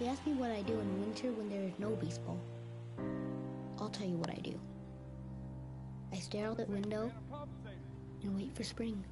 They ask me what I do in winter when there is no baseball. I'll tell you what I do. I stare out the window and wait for spring.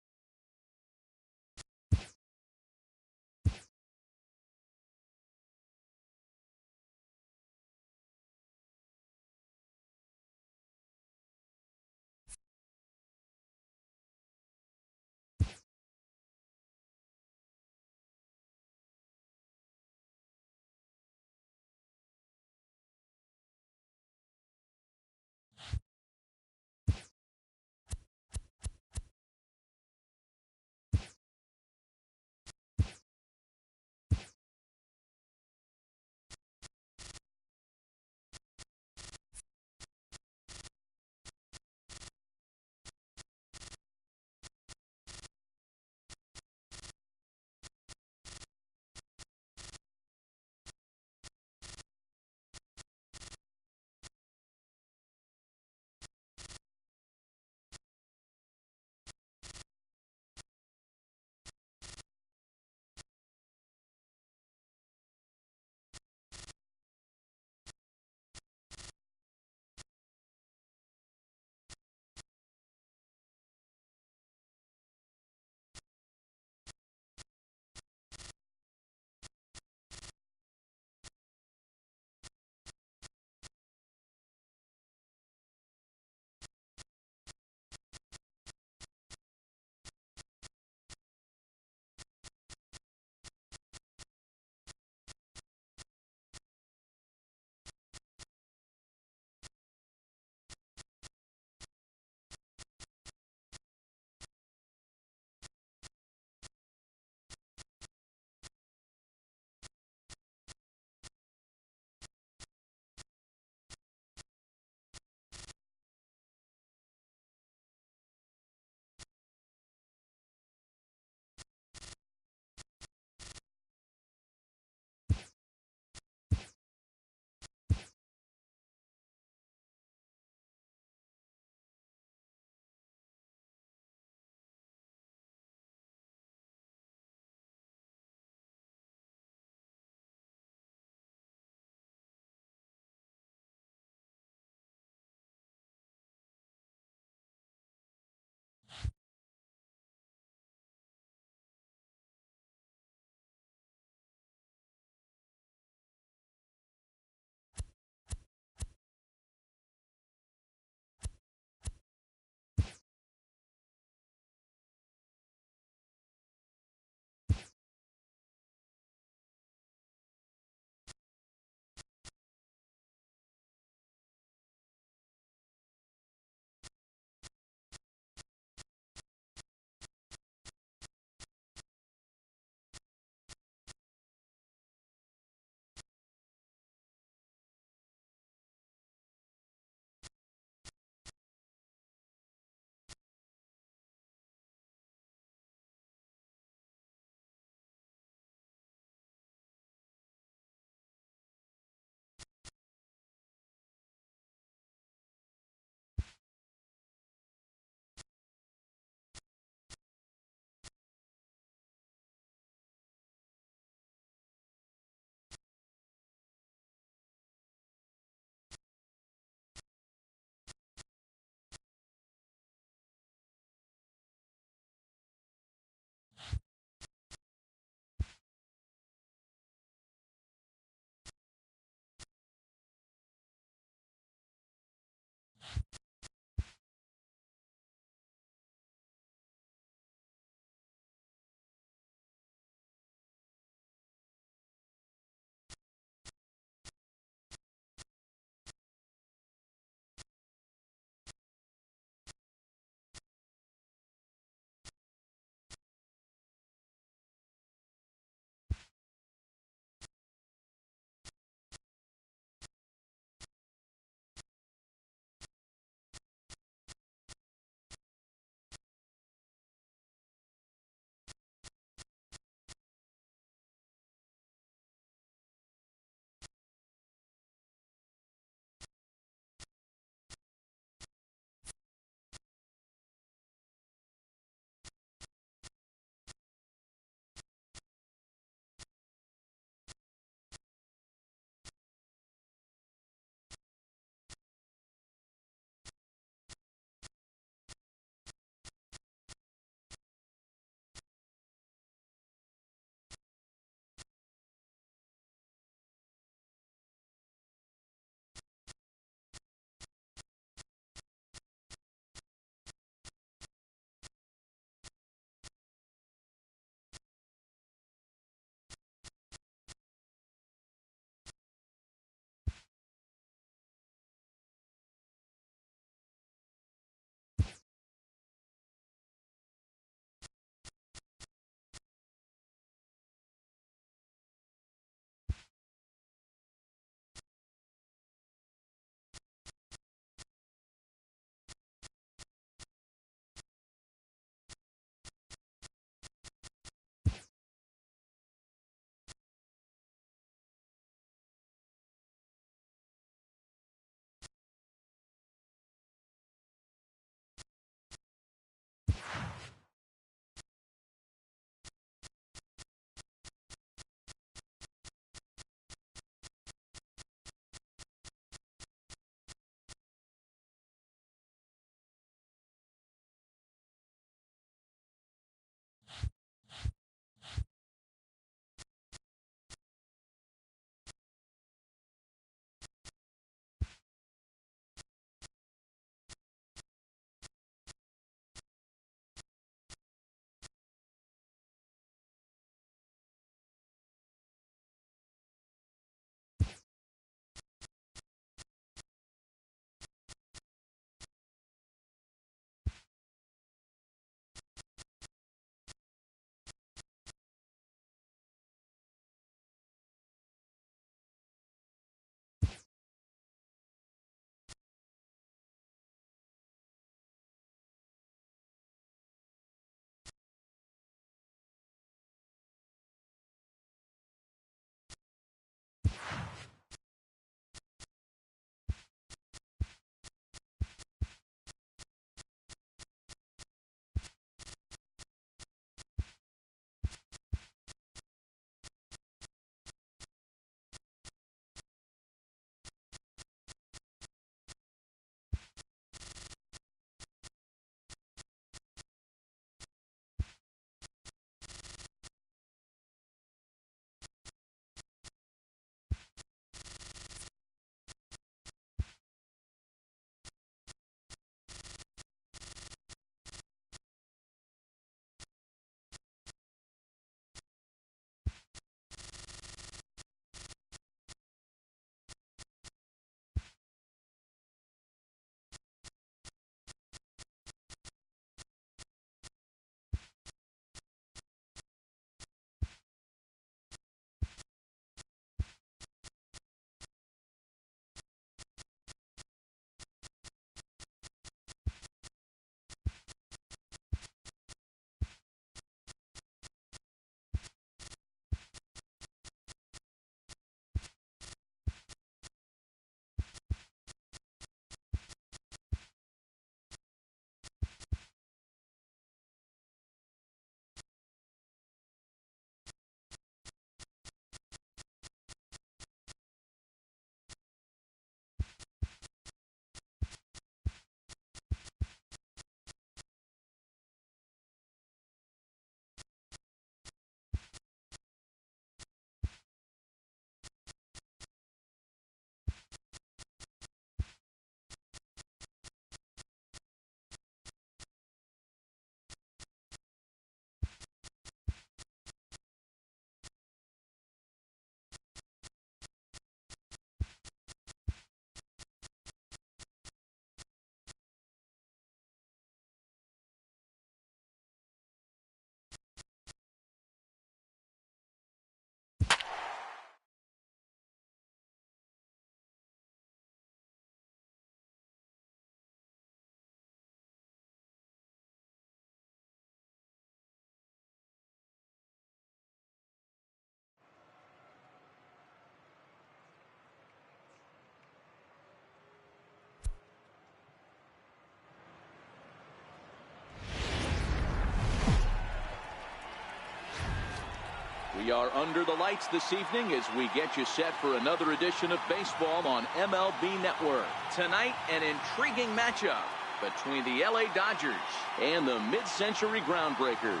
We are under the lights this evening as we get you set for another edition of baseball on MLB Network. Tonight, an intriguing matchup between the LA Dodgers and the mid-century Groundbreakers.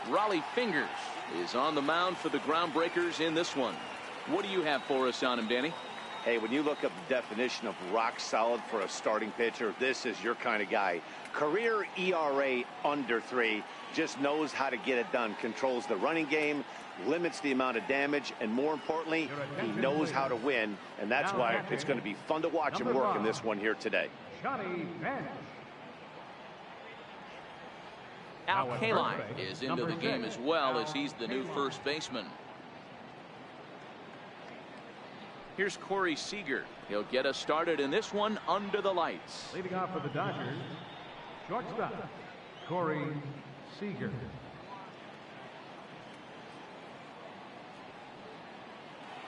Raleigh Fingers is on the mound for the Groundbreakers in this one. What do you have for us on him, Danny? Hey, when you look up the definition of rock solid for a starting pitcher, this is your kind of guy. Career ERA under 3, just knows how to get it done, controls the running game, limits the amount of damage, and more importantly, he knows how to win, and that's why it's going to be fun to watch him work in this one here today. Al Kaline is into the game as well, as he's the new first baseman. Here's Corey Seager. He'll get us started in this one under the lights. Leading off for the Dodgers, shortstop, Corey Seager.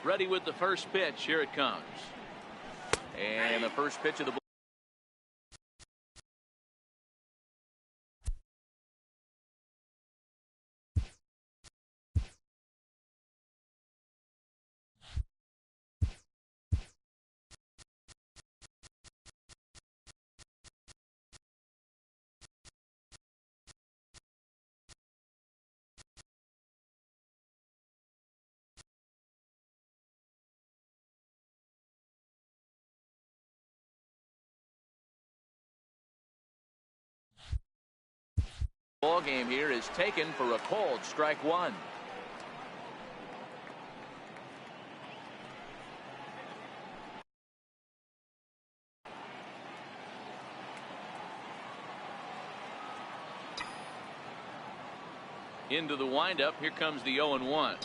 Ready with the first pitch. Here it comes. And the first pitch of the ball game here is taken for a cold strike one. Into the windup. Here comes the 0-1.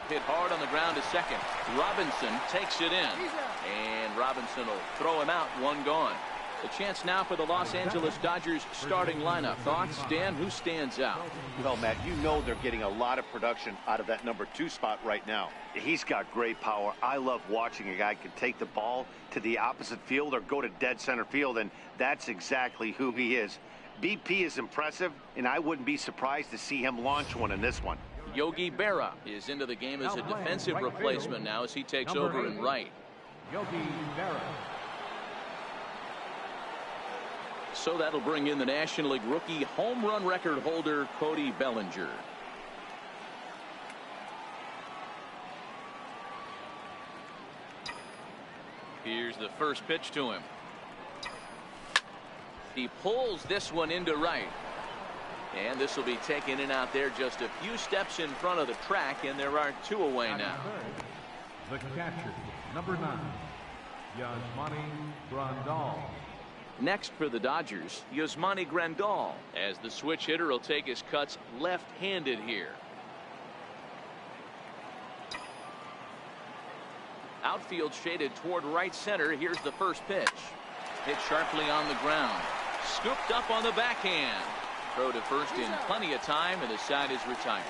Hit hard on the ground to second. Robinson takes it in, and Robinson will throw him out. One gone. The chance now for the Los Angeles Dodgers starting lineup. Thoughts, Dan? Who stands out? Well, Matt, you know they're getting a lot of production out of that number 2 spot right now. He's got great power. I love watching a guy can take the ball to the opposite field or go to dead center field, and that's exactly who he is. BP is impressive, and I wouldn't be surprised to see him launch one in this one. Yogi Berra is into the game as a defensive replacement now as he takes over in right. Yogi Berra. So that'll bring in the National League rookie home run record holder Cody Bellinger. Here's the first pitch to him. He pulls this one into right. And this will be taken in out there just a few steps in front of the track, and there are 2 away now. The catcher, number 9, Yasmani Grandal. Next for the Dodgers, Yasmani Grandal, as the switch hitter will take his cuts left-handed here. Outfield shaded toward right center. Here's the first pitch. Hit sharply on the ground. Scooped up on the backhand. Throw to first in plenty of time, and the side is retired.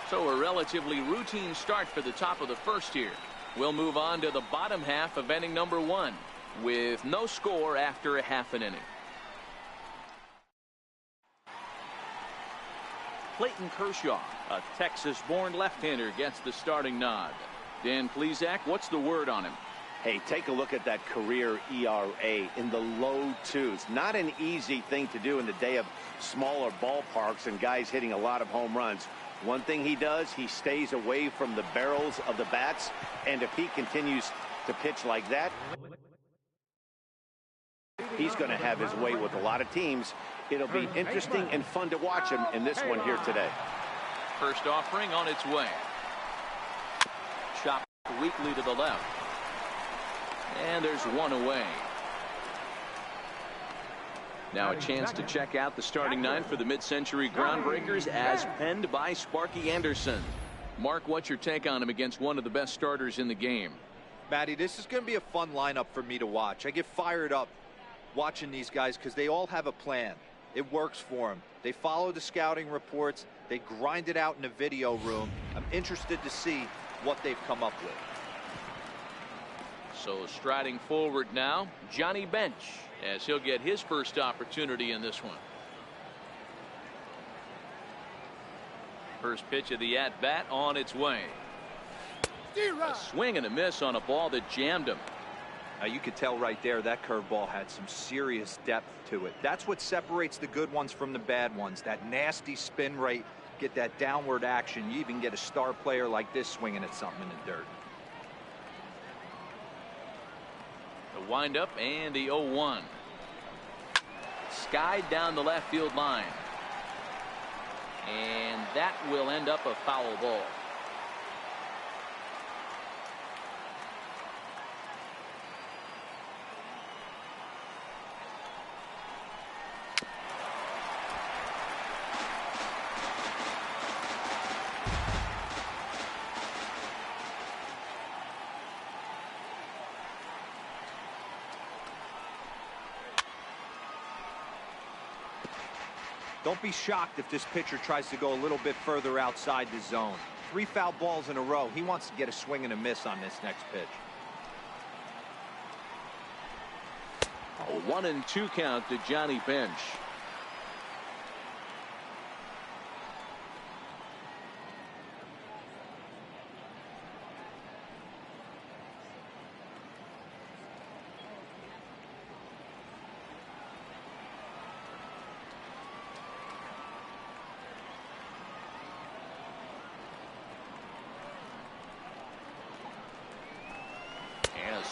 So a relatively routine start for the top of the first here. We'll move on to the bottom half of inning number 1. With no score after a half an inning. Clayton Kershaw, a Texas-born left-hander, gets the starting nod. Dan Plesac, what's the word on him? Hey, take a look at that career ERA in the low 2s. Not an easy thing to do in the day of smaller ballparks and guys hitting a lot of home runs. One thing he does, he stays away from the barrels of the bats, and if he continues to pitch like that, he's going to have his way with a lot of teams. It'll be interesting and fun to watch him in this one here today. First offering on its way. Chopped weakly to the left. And there's 1 away. Now a chance to check out the starting 9 for the mid-century Groundbreakers as penned by Sparky Anderson. Mark, what's your take on him against one of the best starters in the game? Matty, this is going to be a fun lineup for me to watch. I get fired up watching these guys because they all have a plan. It works for them. They follow the scouting reports. They grind it out in the video room. I'm interested to see what they've come up with. So striding forward now, Johnny Bench, as he'll get his first opportunity in this one. First pitch of the at-bat on its way. A swing and a miss on a ball that jammed him. Now you could tell right there that curveball had some serious depth to it. That's what separates the good ones from the bad ones. That nasty spin rate, get that downward action. You even get a star player like this swinging at something in the dirt. The windup and the 0-1. Skied down the left field line. And that will end up a foul ball. Don't be shocked if this pitcher tries to go a little bit further outside the zone. 3 foul balls in a row. He wants to get a swing and a miss on this next pitch. A 1-2 count to Johnny Bench.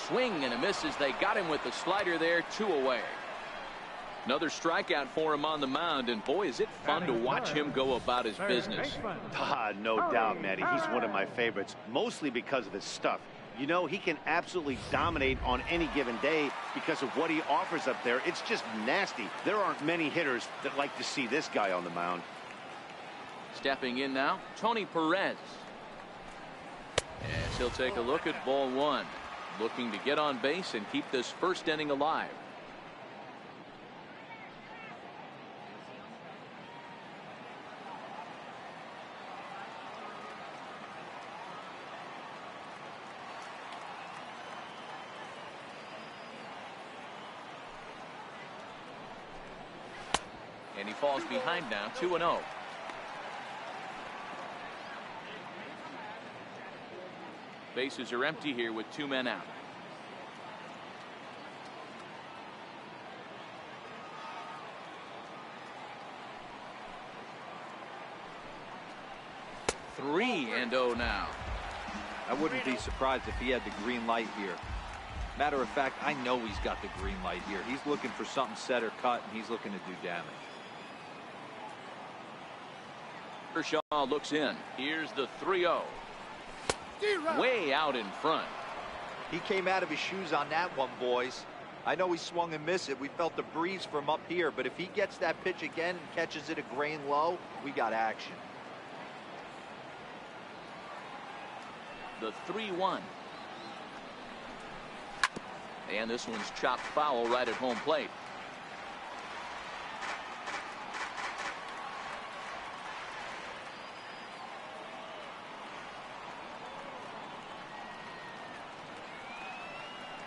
Swing and a miss as they got him with the slider there. 2 away. Another strikeout for him on the mound, and boy, is it fun to watch him go about his business. No doubt, Matty. He's one of my favorites, mostly because of his stuff. You know, he can absolutely dominate on any given day because of what he offers up there. It's just nasty. There aren't many hitters that like to see this guy on the mound. Stepping in now, Tony Perez. As he'll take a look at ball 1. Looking to get on base and keep this first inning alive. And he falls behind now, 2-0. Bases are empty here with 2 men out. Three and 0 now. I wouldn't be surprised if he had the green light here. Matter of fact, I know he's got the green light here. He's looking for something set or cut, and he's looking to do damage. Kershaw looks in. Here's the 3-0. Way out in front. He came out of his shoes on that one, boys. I know he swung and missed it. We felt the breeze from up here, but if he gets that pitch again and catches it a grain low, we got action. The 3-1. And this one's chopped foul right at home plate.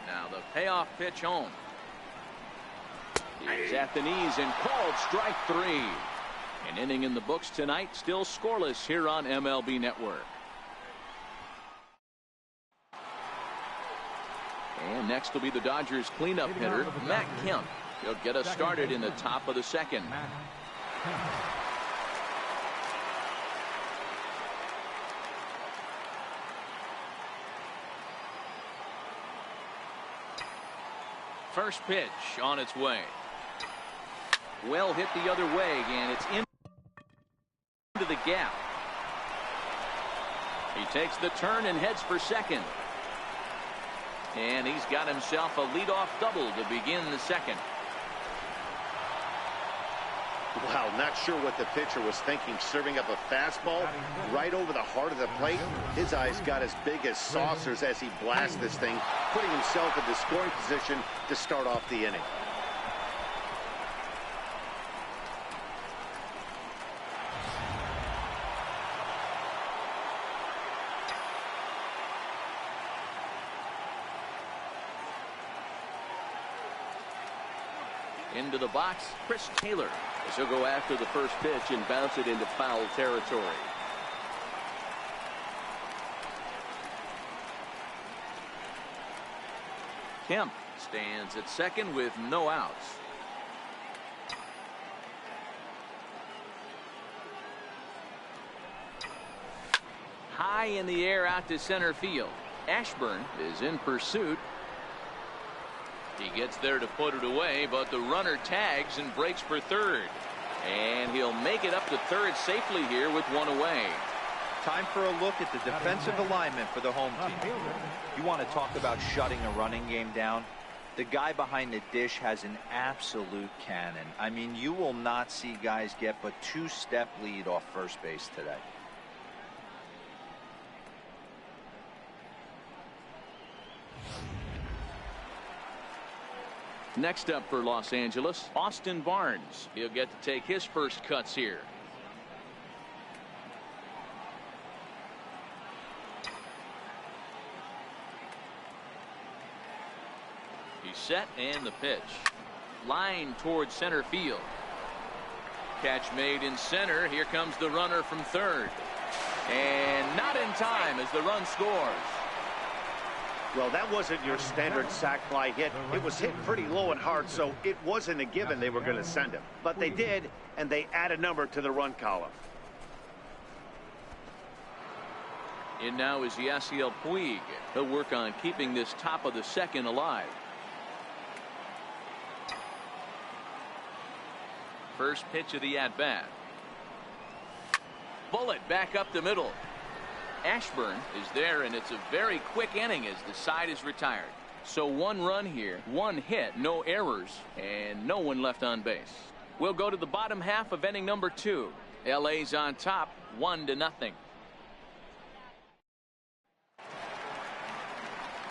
Now the payoff pitch home. He's at the knees and called strike 3. An inning in the books tonight, still scoreless here on MLB Network. And next will be the Dodgers cleanup hitter, Matt Kemp. He'll get us started in the top of the second. First pitch on its way. Well hit the other way, and it's into the gap. He takes the turn and heads for second. And he's got himself a leadoff double to begin the second. Wow, not sure what the pitcher was thinking, serving up a fastball right over the heart of the plate. His eyes got as big as saucers as he blasts this thing, putting himself in the scoring position to start off the inning. Into the box, Chris Taylor. As he'll go after the first pitch and bounce it into foul territory. Kemp stands at second with no outs. High in the air out to center field. Ashburn is in pursuit. He gets there to put it away, but the runner tags and breaks for third. And he'll make it up to third safely here with one away. Time for a look at the defensive alignment for the home team. You want to talk about shutting a running game down? The guy behind the dish has an absolute cannon. I mean, you will not see guys get but two-step lead off first base today. Next up for Los Angeles, Austin Barnes. He'll get to take his first cuts here. He's set and the pitch. Line towards center field. Catch made in center. Here comes the runner from third. And not in time as the run scores. Well, that wasn't your standard sac fly hit. It was hit pretty low and hard, so it wasn't a given they were going to send him. But they did, and they add a number to the run column. In now is Yasiel Puig. He'll work on keeping this top of the second alive. First pitch of the at-bat. Bullet back up the middle. Ashburn is there, and it's a very quick inning as the side is retired. So one run here, one hit, no errors, and no one left on base. We'll go to the bottom half of inning number 2. LA's on top, 1-0.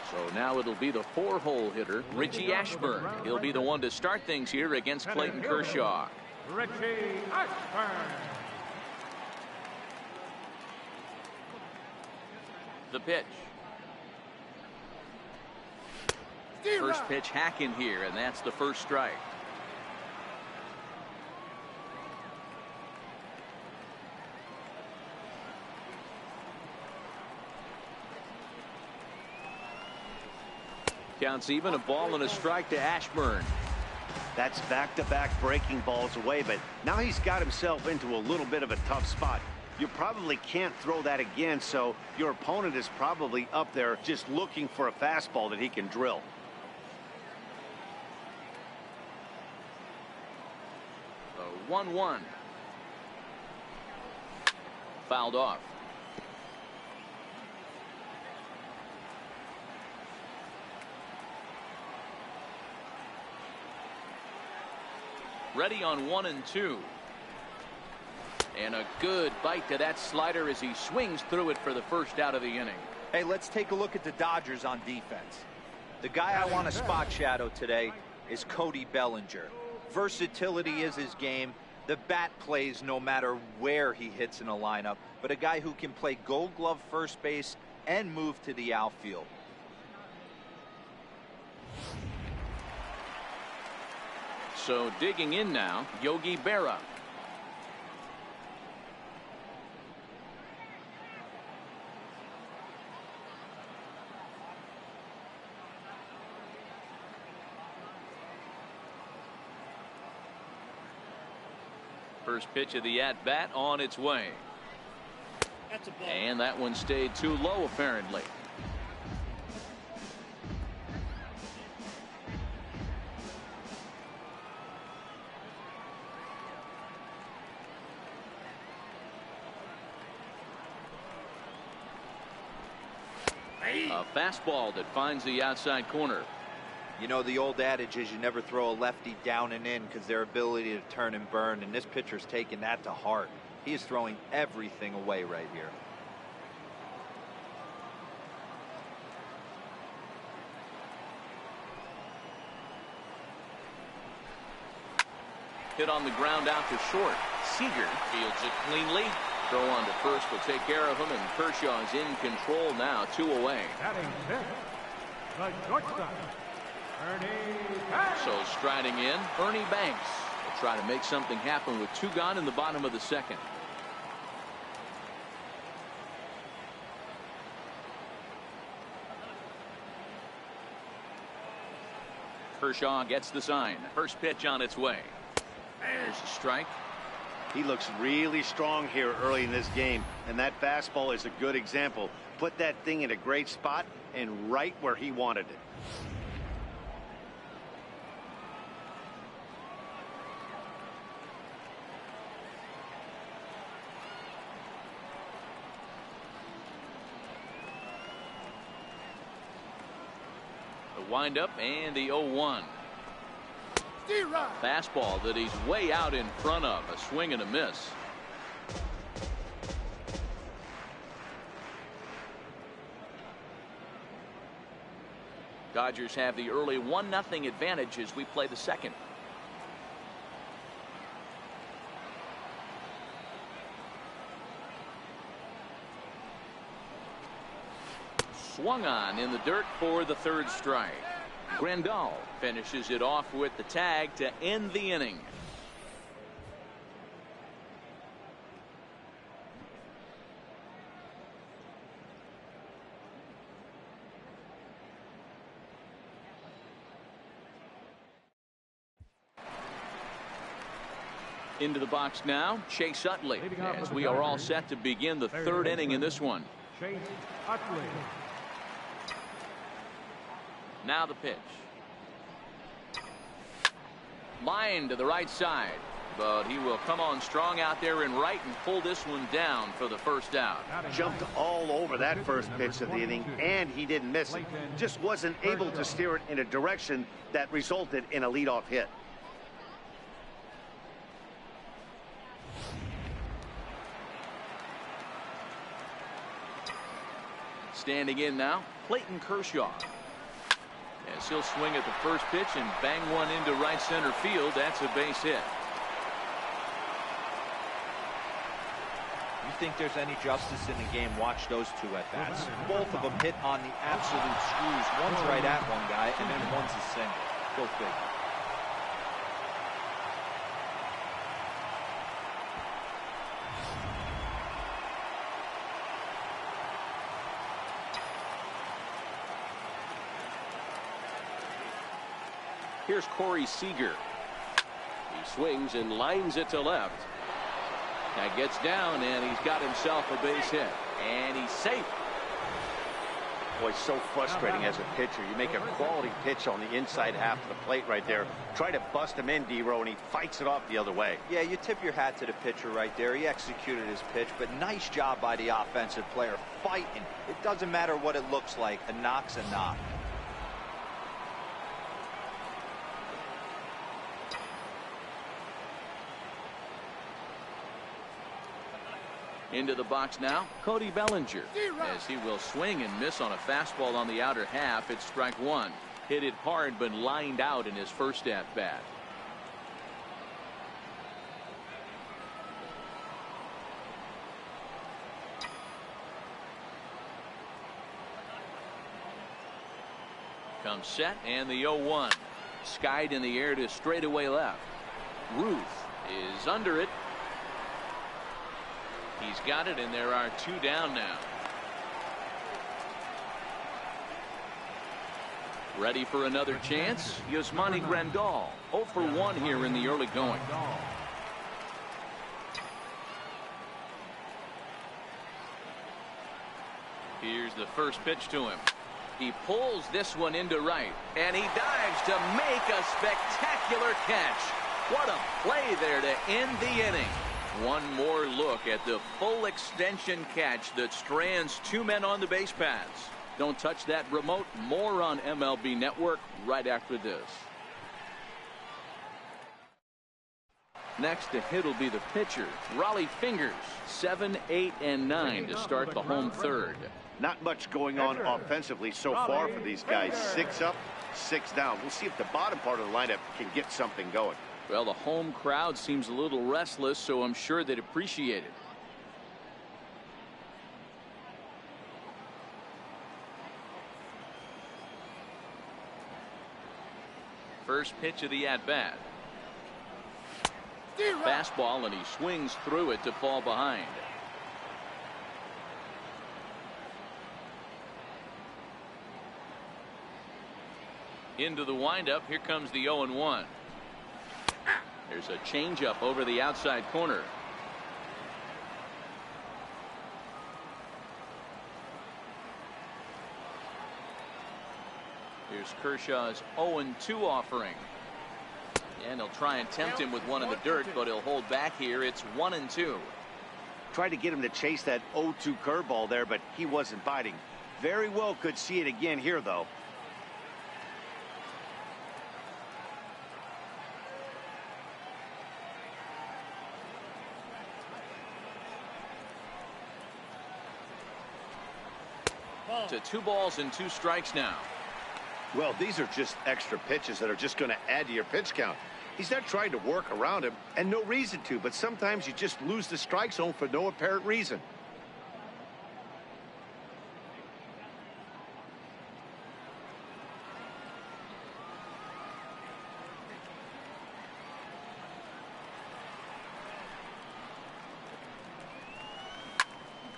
So now it'll be the 4-hole hitter, Richie Ashburn. He'll be the one to start things here against Clayton Kershaw. Richie Ashburn. The pitch. First pitch hack in here, and that's the first strike. Counts even, a ball and a strike to Ashburn. That's back-to-back breaking balls away, but now he's got himself into a little bit of a tough spot. You probably can't throw that again, so your opponent is probably up there just looking for a fastball that he can drill. The 1-1. Fouled off. Ready on 1 and 2. And a good bite to that slider as he swings through it for the first out of the inning. Hey, let's take a look at the Dodgers on defense. The guy I want to spot shadow today is Cody Bellinger. Versatility is his game. The bat plays no matter where he hits in a lineup, but a guy who can play Gold Glove first base and move to the outfield. So digging in now, Yogi Berra. First pitch of the at-bat on its way. And that one stayed too low, apparently. A fastball that finds the outside corner. You know, the old adage is you never throw a lefty down and in because their ability to turn and burn, and this pitcher's taking that to heart. He is throwing everything away right here. Hit on the ground out to short. Seager fields it cleanly. Throw on to first will take care of him, and Kershaw is in control now, 2 away. Batting fifth, the shortstop, So striding in, Ernie Banks will try to make something happen with 2 gone in the bottom of the 2nd. Kershaw gets the sign. First pitch on its way. There's a strike. He looks really strong here early in this game, and that fastball is a good example. Put that thing in a great spot and right where he wanted it. The windup and the 0-1. Fastball that he's way out in front of. A swing and a miss. Dodgers have the early 1-0 advantage as we play the 2nd. Swung on in the dirt for the 3rd strike. Grandal finishes it off with the tag to end the inning. Into the box now, Chase Utley, as we are all set to begin the 3rd inning in this one. Chase Utley. Now the pitch. Line to the right side, but he will come on strong out there in right and pull this one down for the 1st out. Jumped all over that first pitch of the inning, and he didn't miss it. Just wasn't able to steer it in a direction that resulted in a leadoff hit. Standing in now, Clayton Kershaw. As he'll swing at the first pitch and bang one into right center field. That's a base hit. You think there's any justice in the game? Watch those 2 at-bats. Both of them hit on the absolute screws. One's right at one guy, and then one's a single. Go figure. Here's Corey Seager. He swings and lines it to left. That gets down, and he's got himself a base hit. And he's safe. Boy, so frustrating as a pitcher. You make a quality pitch on the inside half of the plate right there. Try to bust him in, D-Row, and he fights it off the other way. Yeah, you tip your hat to the pitcher right there. He executed his pitch, but nice job by the offensive player fighting. It doesn't matter what it looks like. A knock's a knock. Into the box now, Cody Bellinger, as he will swing and miss on a fastball on the outer half. It's strike 1. Hit it hard, but lined out in his first at bat. Comes set, and the 0-1. Skied in the air to straightaway left. Ruth is under it. He's got it, and there are 2 down now. Ready for another chance? Yasmani Grandal, 0 for 1 here in the early going. Here's the first pitch to him. He pulls this one into right, and he dives to make a spectacular catch. What a play there to end the inning. One more look at the full extension catch that strands 2 men on the base paths. Don't touch that remote. More on MLB Network right after this. Next to hit will be the pitcher, Raleigh Fingers. 7, 8, and 9 to start the home 3rd. Not much going on offensively so far for these guys. 6 up, 6 down. We'll see if the bottom part of the lineup can get something going. Well, the home crowd seems a little restless, so I'm sure they'd appreciate it. First pitch of the at-bat. Fastball, and he swings through it to fall behind. Into the windup. Here comes the 0-1. There's a changeup over the outside corner. Here's Kershaw's 0-2 offering. And he'll try and tempt him with one in the dirt, but he'll hold back here. It's 1-2. Tried to get him to chase that 0-2 curveball there, but he wasn't biting. Very well could see it again here, though. To 2 balls and 2 strikes now. Well, these are just extra pitches that are just going to add to your pitch count. He's not trying to work around him, and no reason to, but sometimes you just lose the strike zone for no apparent reason.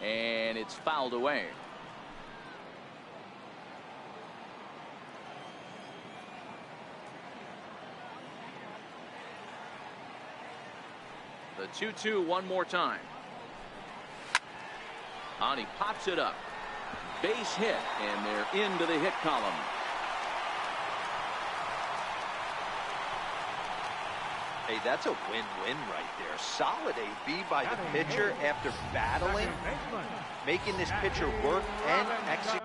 And it's fouled away. The 2-2 one more time. And he pops it up. Base hit, and they're into the hit column. Hey, that's a win-win right there. Solid AB by the pitcher after battling, making this pitcher work and execute.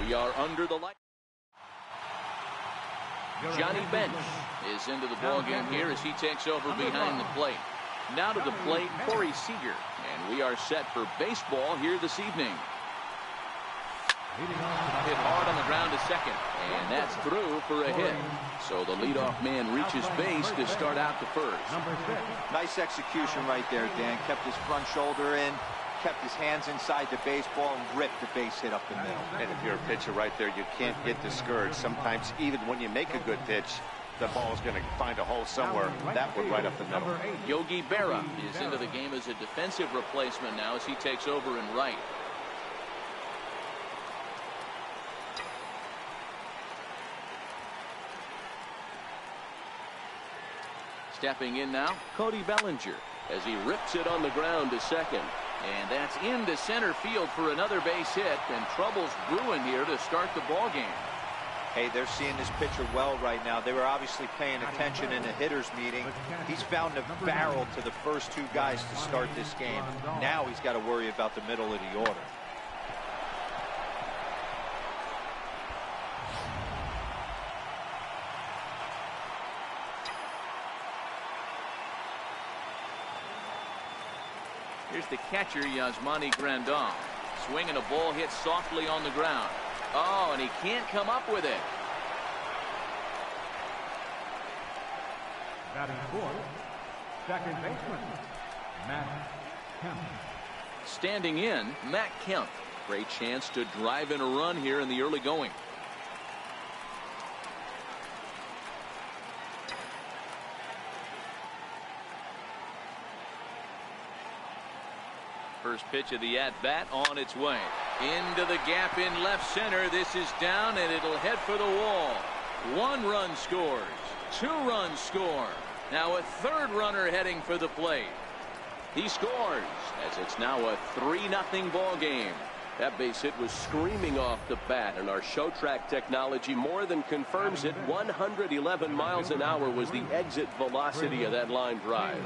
We are under the light. Johnny Bench is into the ballgame here as he takes over behind the plate. Now to the plate, Corey Seager. And we are set for baseball here this evening. Hit hard on the ground to second. And that's through for a hit. So the leadoff man reaches base to start out the first. Nice execution right there, Dan. Kept his front shoulder in, kept his hands inside the baseball, and ripped the base hit up the middle. And if you're a pitcher right there, you can't get discouraged. Sometimes even when you make a good pitch, the ball is going to find a hole somewhere. That one right up the middle. Yogi Berra is into the game as a defensive replacement now as he takes over in right. Stepping in now, Cody Bellinger as he rips it on the ground to second. And that's into center field for another base hit, and trouble's brewing here to start the ball game. Hey, they're seeing this pitcher well right now. They were obviously paying attention in the hitters meeting. He's found a barrel to the first 2 guys to start this game. Now he's got to worry about the middle of the order. Here's the catcher, Yasmani Grandal. Swinging a ball hit softly on the ground. Oh, and he can't come up with it. Batting fourth, second baseman, Matt Kemp. Standing in, Matt Kemp. Great chance to drive in a run here in the early going. First pitch of the at-bat on its way. Into the gap in left center. This is down, and it'll head for the wall. 1 run scores. 2 runs score. Now a 3rd runner heading for the plate. He scores as it's now a 3-0 ball game. That base hit was screaming off the bat, and our show track technology more than confirms it. 111 miles an hour was the exit velocity of that line drive.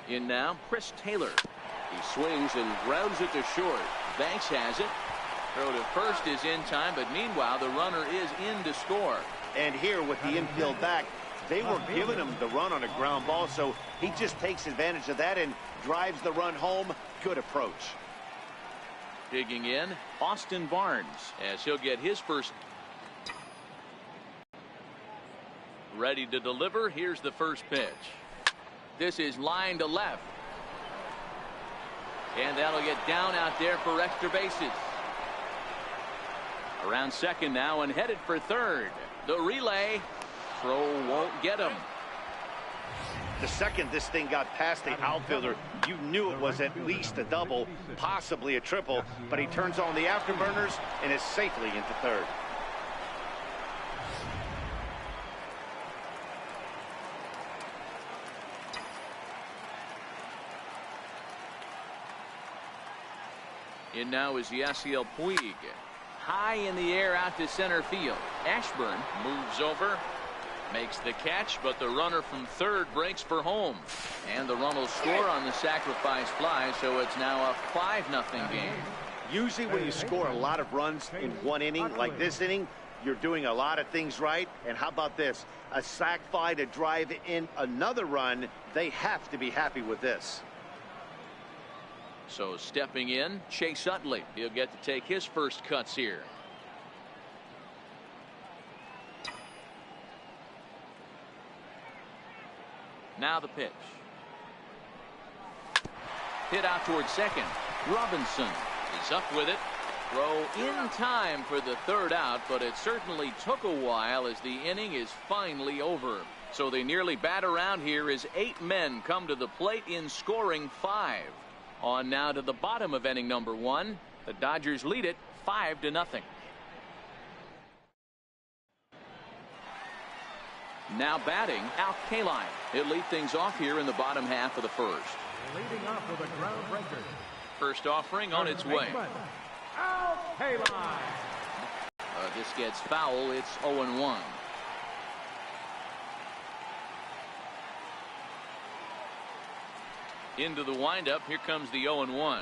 In now, Chris Taylor. He swings and grounds it to short. Banks has it. Throw to first is in time, but meanwhile the runner is in to score. And here with the infield back, they were giving him the run on a ground ball, so he just takes advantage of that and drives the run home. Good approach. Digging in, Austin Barnes, as he'll get his first. Ready to deliver. Here's the first pitch. This is line to left. And that'll get down out there for extra bases. Around second now and headed for third. The relay. Throw won't get him. The second this thing got past the outfielder, you knew it was at least a double, possibly a triple, but he turns on the afterburners and is safely into third. In now is Yasiel Puig. High in the air out to center field. Ashburn moves over. Makes the catch, but the runner from third breaks for home. And the run will score on the sacrifice fly, so it's now a 5-0 game. Usually when you score a lot of runs in one inning, like this inning, you're doing a lot of things right. And how about this? A sac fly to drive in another run. They have to be happy with this. So stepping in, Chase Utley. He'll get to take his first cuts here. Now the pitch. Hit out towards second. Robinson is up with it. Throw in time for the third out, but it certainly took a while as the inning is finally over. So they nearly bat around here as 8 men come to the plate in scoring 5. On now to the bottom of inning number 1. The Dodgers lead it 5-0. Now batting, Al Kaline. He'll lead things off here in the bottom half of the first. Leading off with a groundbreaker. First offering on its way. Al Kaline. This gets foul. It's 0-1. Into the windup. Here comes the 0-1.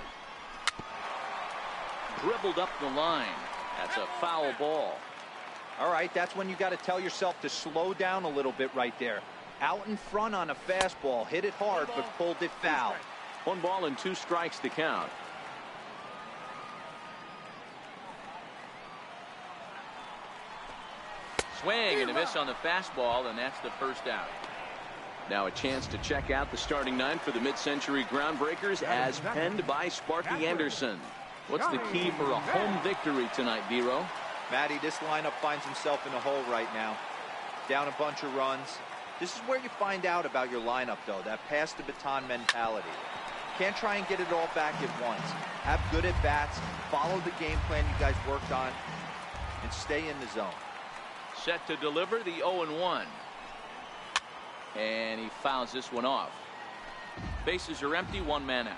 Dribbled up the line. That's a foul ball. All right, that's when you got to tell yourself to slow down a little bit right there. Out in front on a fastball, hit it hard, but pulled it foul. 1 ball and 2 strikes to count. Swing and a miss on the fastball, and that's the first out. Now a chance to check out the starting 9 for the mid-century Groundbreakers as penned by Sparky Anderson. What's the key for a home victory tonight, Dero? Matty, this lineup finds himself in a hole right now. Down a bunch of runs. This is where you find out about your lineup, though, that pass the baton mentality. Can't try and get it all back at once. Have good at-bats, follow the game plan you guys worked on, and stay in the zone. Set to deliver the 0-1. And he fouls this one off. Bases are empty, 1 man out.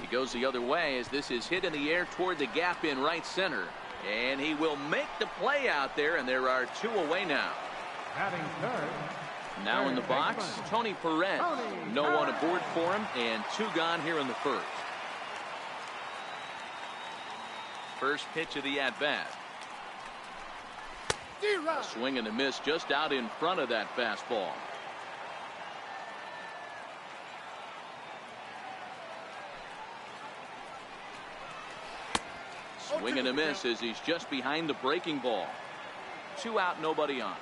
He goes the other way as this is hit in the air toward the gap in right center. And he will make the play out there, and there are 2 away now. Batting third. Now in the box, Tony Perez. No one aboard for him, and 2 gone here in the first. First pitch of the at-bat. A swing and a miss just out in front of that fastball. Swing and a miss as he's just behind the breaking ball. 2 out, nobody on.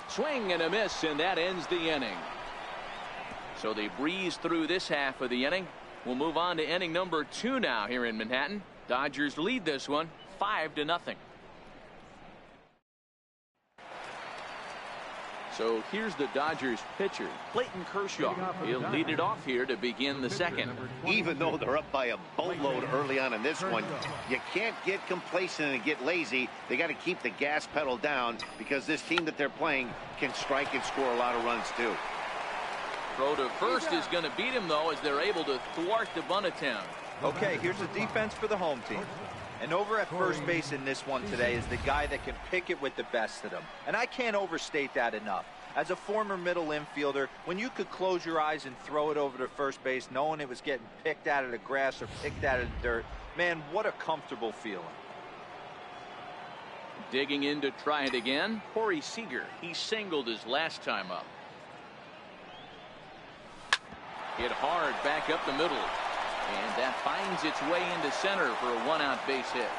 Swing and a miss, and that ends the inning. So they breeze through this half of the inning. We'll move on to inning number 2 now here in Manhattan. Dodgers lead this one 5-0. So here's the Dodgers pitcher, Clayton Kershaw. He'll lead it off here to begin the second. Even though they're up by a boatload early on in this one, you can't get complacent and get lazy. They got to keep the gas pedal down because this team that they're playing can strike and score a lot of runs too. Throw to first is going to beat him, though, as they're able to thwart the bunt attempt. Okay, here's the defense for the home team. And over at first base in this one today is the guy that can pick it with the best of them. And I can't overstate that enough. As a former middle infielder, when you could close your eyes and throw it over to first base knowing it was getting picked out of the grass or picked out of the dirt, man, what a comfortable feeling. Digging in to try it again, Corey Seager. He singled his last time up. Hit hard back up the middle. And that finds its way into center for a one-out base hit.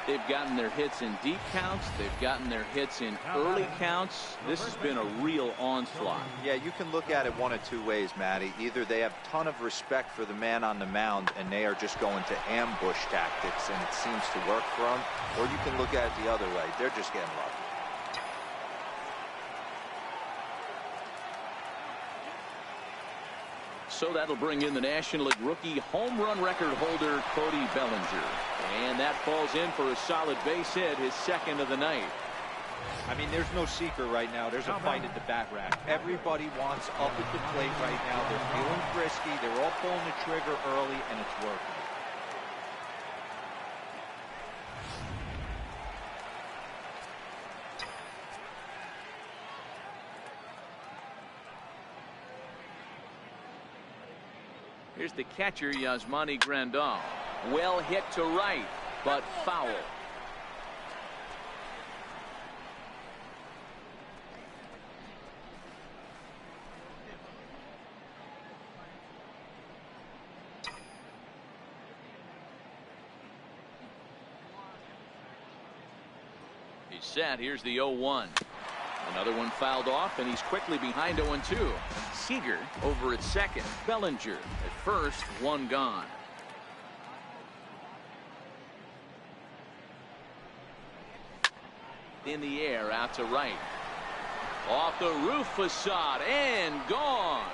They've gotten their hits in deep counts. They've gotten their hits in early counts. This has been a real onslaught. Yeah, you can look at it one of two ways, Matty. Either they have a ton of respect for the man on the mound and they are just going to ambush tactics and it seems to work for them, or you can look at it the other way. They're just getting lucky. So that'll bring in the National League rookie home run record holder Cody Bellinger. And that falls in for a solid base hit, his second of the night. I mean, there's no secret right now. There's a fight at the bat rack. Everybody wants up at the plate right now. They're feeling frisky. They're all pulling the trigger early, and it's working. Here's the catcher, Yasmani Grandal. Well hit to right, but foul. He's set. Here's the 0-1. Another one fouled off, and he's quickly behind 0-2. Seager over at second. Bellinger at first, one gone. In the air, out to right. Off the roof facade, and gone.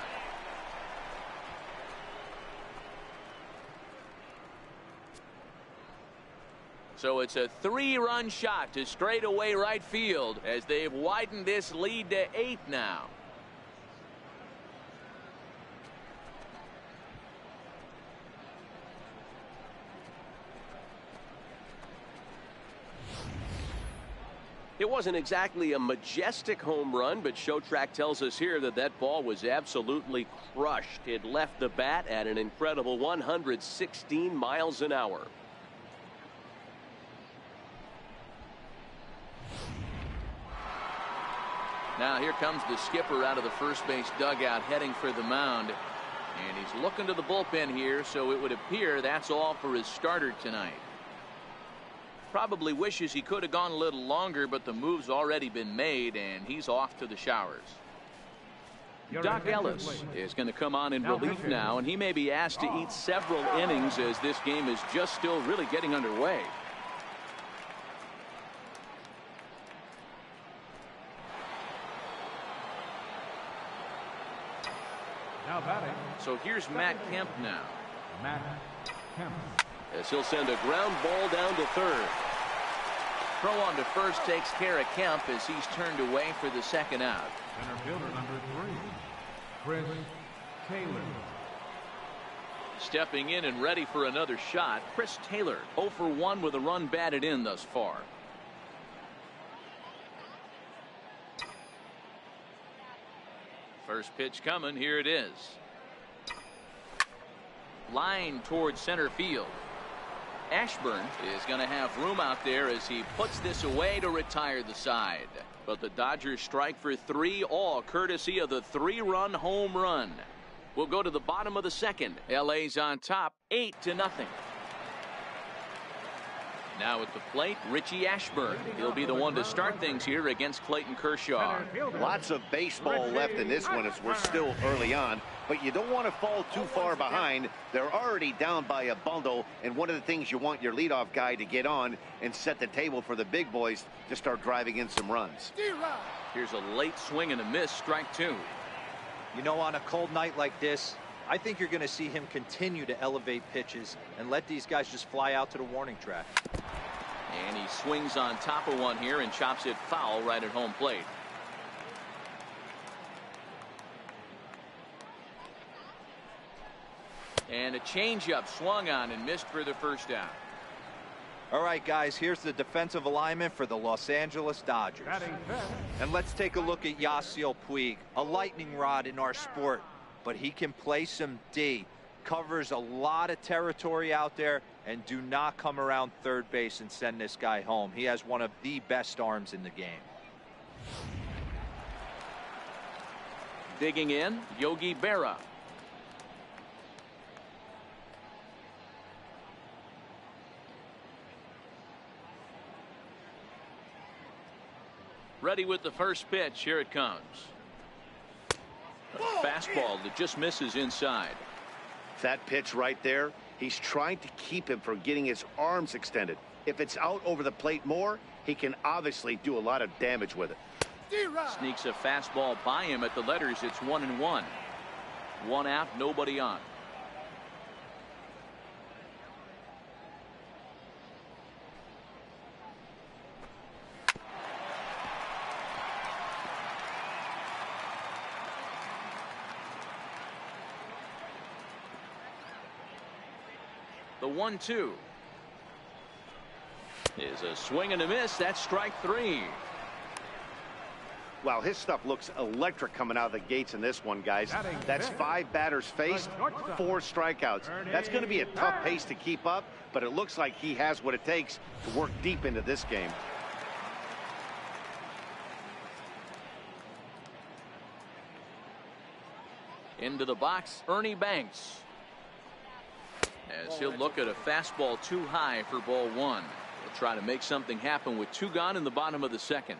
So it's a 3-run shot to straightaway right field as they've widened this lead to 8 now. It wasn't exactly a majestic home run, but Showtrack tells us here that that ball was absolutely crushed. It left the bat at an incredible 116 miles an hour. Now here comes the skipper out of the first base dugout heading for the mound. And he's looking to the bullpen here, so it would appear that's all for his starter tonight. Probably wishes he could have gone a little longer, but the move's already been made, and he's off to the showers. Doc Ellis is going to come on in relief now, and he may be asked to eat several innings as this game is just still really getting underway. Now batting. So here's Matt Kemp now. Matt Kemp. As he'll send a ground ball down to third. Throw on to first takes care of Kemp as he's turned away for the second out. Center fielder number 3, Chris Taylor. Stepping in and ready for another shot, Chris Taylor 0 for 1 with a run batted in thus far. First pitch coming. Here it is. Line towards center field. Ashburn is going to have room out there as he puts this away to retire the side. But the Dodgers strike for 3, all courtesy of the 3-run home run. We'll go to the bottom of the second. LA's on top 8-0. Now at the plate, Richie Ashburn. He'll be the one to start things here against Clayton Kershaw. Lots of baseball left in this one as we're still early on, but you don't want to fall too far behind. They're already down by a bundle, and one of the things you want your leadoff guy to get on and set the table for the big boys to start driving in some runs. Here's a late swing and a miss, strike 2. You know, on a cold night like this, I think you're going to see him continue to elevate pitches and let these guys just fly out to the warning track. And he swings on top of one here and chops it foul right at home plate. And a changeup swung on and missed for the first out. All right, guys, here's the defensive alignment for the Los Angeles Dodgers. And let's take a look at Yasiel Puig, a lightning rod in our sport, but he can play some D. covers a lot of territory out there, and do not come around third base and send this guy home. He has one of the best arms in the game. Digging in, Yogi Berra. Ready with the first pitch. Here it comes. A fastball that just misses inside. That pitch right there, he's trying to keep him from getting his arms extended. If it's out over the plate more, he can obviously do a lot of damage with it. Sneaks a fastball by him at the letters. It's 1-1. One out, nobody on. The 1-2 is a swing and a miss. That's strike 3. Wow, his stuff looks electric coming out of the gates in this one, guys. That's 5 batters faced, 4 strikeouts. That's going to be a tough pace to keep up, but it looks like he has what it takes to work deep into this game. Into the box, Ernie Banks. As he'll look at a fastball too high for ball 1. He'll try to make something happen with 2 gone in the bottom of the second.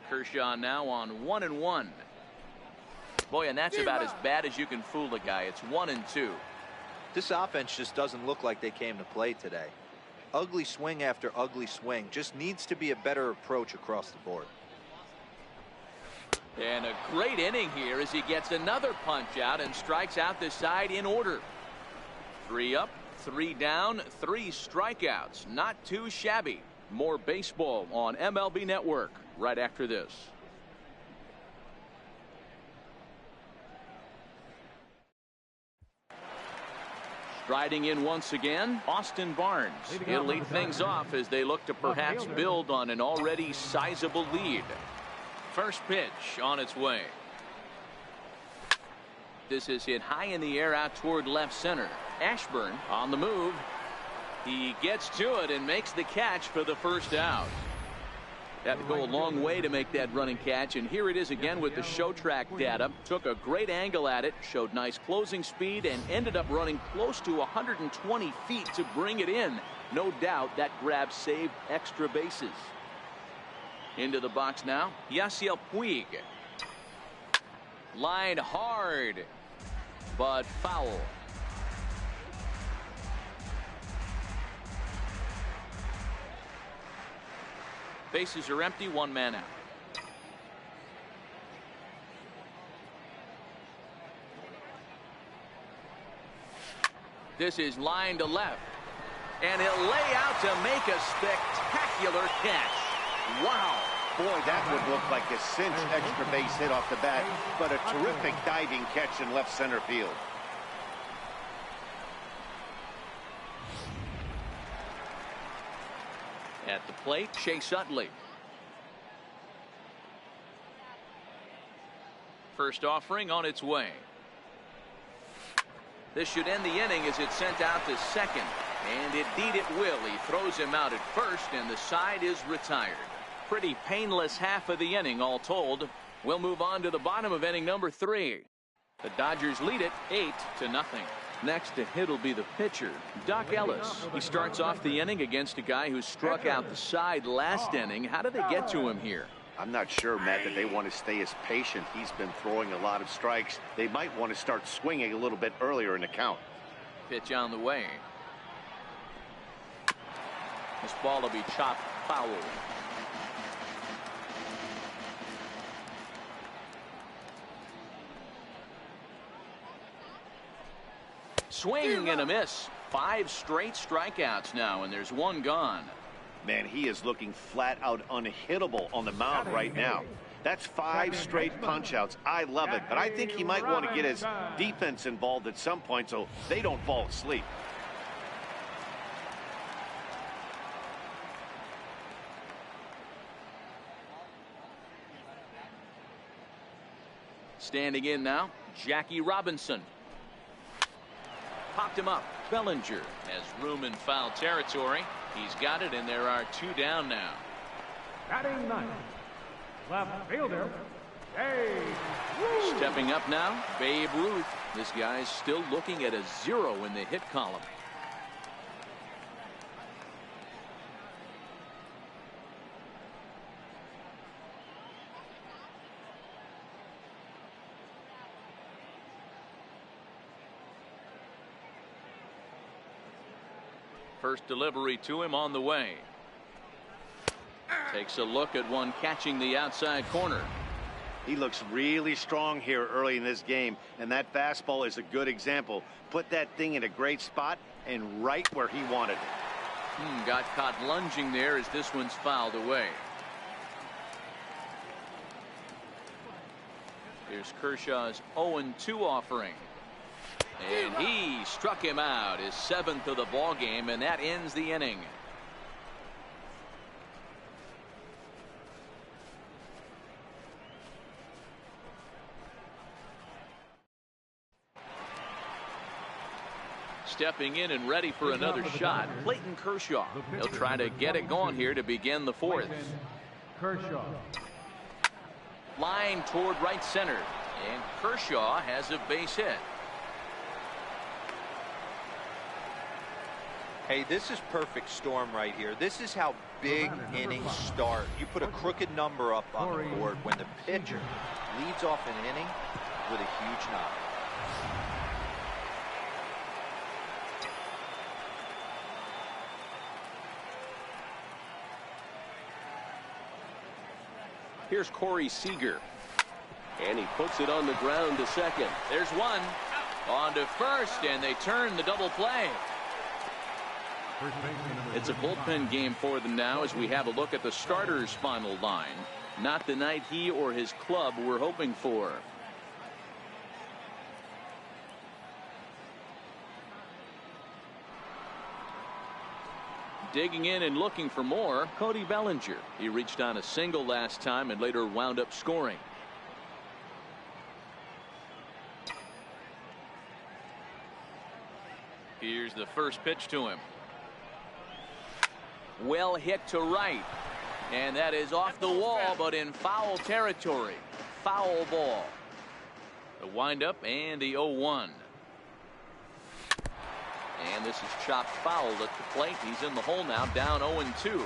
Kershaw now on 1-1. Boy, and that's about as bad as you can fool a guy. It's 1-2. This offense just doesn't look like they came to play today. Ugly swing after ugly swing. Just needs to be a better approach across the board. And a great inning here as he gets another punch out and strikes out the side in order. 3 up, 3 down, 3 strikeouts. Not too shabby. More baseball on MLB Network right after this. Striding in once again, Austin Barnes. He'll lead things off as they look to perhaps build on an already sizable lead. First pitch on its way. This is hit high in the air out toward left center. Ashburn on the move. He gets to it and makes the catch for the first out. That would go a long way to make that running catch, and here it is again with the show track data. Took a great angle at it, showed nice closing speed, and ended up running close to 120 feet to bring it in. No doubt that grab saved extra bases. Into the box now, Yasiel Puig. Line hard, but foul. Bases are empty, 1 man out. This is line to left, and he'll lay out to make a spectacular catch. Wow. Boy, that would look like a cinch extra base hit off the bat, but a terrific diving catch in left center field. At the plate, Chase Utley. First offering on its way. This should end the inning as it's sent out to second. And indeed it will. He throws him out at first, and the side is retired. Pretty painless half of the inning, all told. We'll move on to the bottom of inning number 3. The Dodgers lead it 8-0. Next to hit will be the pitcher, Doc Ellis. He starts off the inning against a guy who struck out the side last inning. How did they get to him here? I'm not sure, Matt, that they want to stay as patient. He's been throwing a lot of strikes. They might want to start swinging a little bit earlier in the count. Pitch on the way. This ball will be chopped foul. Swing and a miss. 5 straight strikeouts now, and there's 1 gone. Man, he is looking flat out unhittable on the mound right now. That's 5 straight punch-outs. I love it, but I think he might want to get his defense involved at some point so they don't fall asleep. Standing in now, Jackie Robinson. Popped him up. Bellinger has room in foul territory. He's got it, and there are 2 down now. Batting ninth, left fielder, Babe Ruth. Stepping up now, Babe Ruth. This guy's still looking at a 0 in the hit column. First delivery to him on the way. Takes a look at one catching the outside corner. He looks really strong here early in this game, and that fastball is a good example. Put that thing in a great spot and right where he wanted it. Got caught lunging there as this one's fouled away. Here's Kershaw's 0-2 offering. And he struck him out, his 7th of the ball game, and that ends the inning. Stepping in and ready for another shot, Clayton Kershaw. He'll try to get it going here to begin the 4th. Kershaw. Line toward right center, and Kershaw has a base hit. Hey, this is perfect storm right here. This is how big innings start. You put a crooked number up on the board when the pitcher leads off an inning with a huge knock. Here's Corey Seager. And he puts it on the ground to second. There's one. On to first, and they turn the double play. It's a bullpen game for them now as we have a look at the starter's final line. Not the night he or his club were hoping for. Digging in and looking for more, Cody Bellinger. He reached on a single last time and later wound up scoring. Here's the first pitch to him. Well hit to right, and that is off the wall but in foul territory. Foul ball. The windup and the 0-1. And this is chopped foul at the plate. He's in the hole now, down 0-2.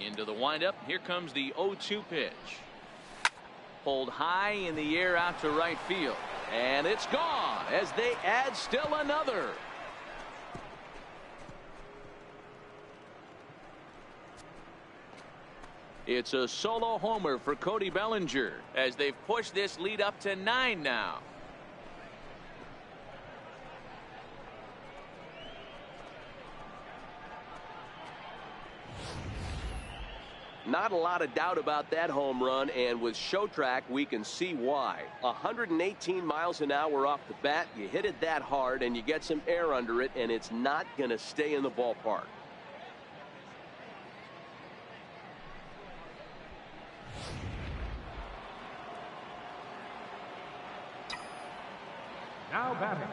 Into the windup. Here comes the 0-2 pitch. Pulled high in the air out to right field. And it's gone as they add still another. It's a solo homer for Cody Bellinger as they've pushed this lead up to 9 now. Not a lot of doubt about that home run, and with Show Track we can see why. 118 miles an hour off the bat. You hit it that hard and you get some air under it, and it's not going to stay in the ballpark. Now batting.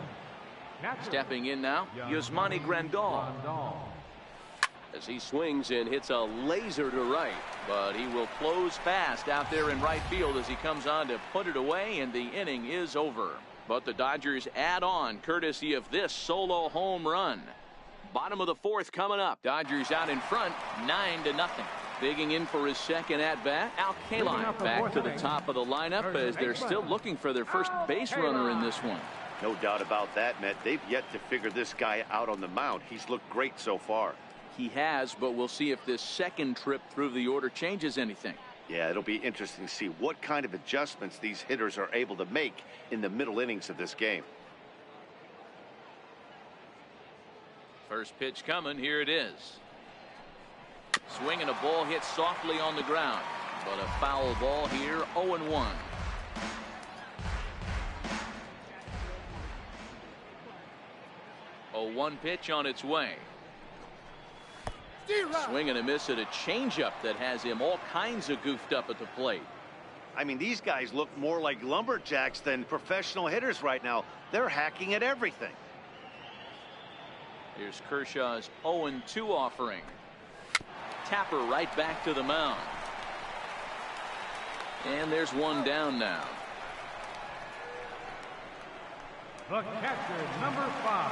Stepping in now, Yasmani Grandal. As he swings and hits a laser to right, but he will close fast out there in right field as he comes on to put it away, and the inning is over. But the Dodgers add on courtesy of this solo home run. Bottom of the 4th coming up. Dodgers out in front 9-0. Digging in for his second at bat, Al Kaline back to the top of the lineup as they're still looking for their first base runner in this one. No doubt about that, Matt. They've yet to figure this guy out on the mound. He's looked great so far. He has, but we'll see if this second trip through the order changes anything. Yeah, it'll be interesting to see what kind of adjustments these hitters are able to make in the middle innings of this game. First pitch coming. Here it is. Swinging a ball hit softly on the ground, but a foul ball here. 0-1. A 1 pitch on its way. Swing and a miss at a changeup that has him all kinds of goofed up at the plate. I mean, these guys look more like lumberjacks than professional hitters right now. They're hacking at everything. Here's Kershaw's 0-2 offering. Tapper right back to the mound. And there's one down now. The catcher, number 5.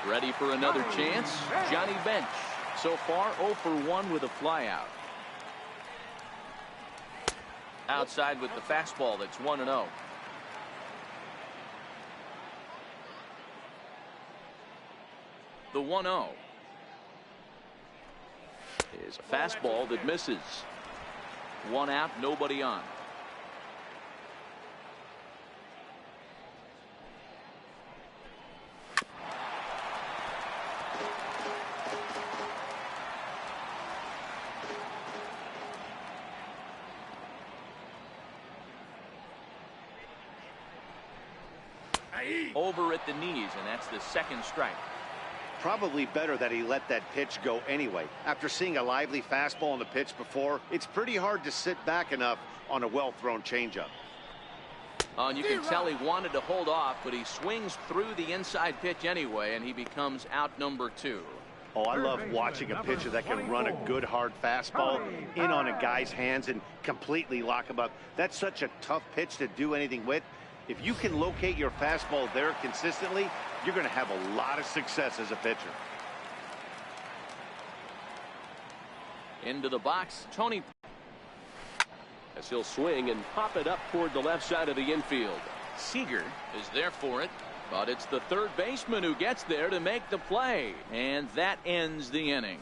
Ready for another chance? Johnny Bench. So far 0 for 1 with a flyout. Outside with the fastball. That's 1-0. The 1-0 is a fastball that misses. 1 out, nobody on. Over at the knees, and that's the second strike. Probably better that he let that pitch go anyway. After seeing a lively fastball on the pitch before, it's pretty hard to sit back enough on a well-thrown changeup. And you can tell he wanted to hold off, but he swings through the inside pitch anyway, and he becomes out number 2. Oh, I love watching a pitcher that can run a good hard fastball in on a guy's hands and completely lock him up. That's such a tough pitch to do anything with. If you can locate your fastball there consistently, you're going to have a lot of success as a pitcher. Into the box, Tony. As he'll swing and pop it up toward the left side of the infield. Seager is there for it, but it's the third baseman who gets there to make the play, and that ends the inning.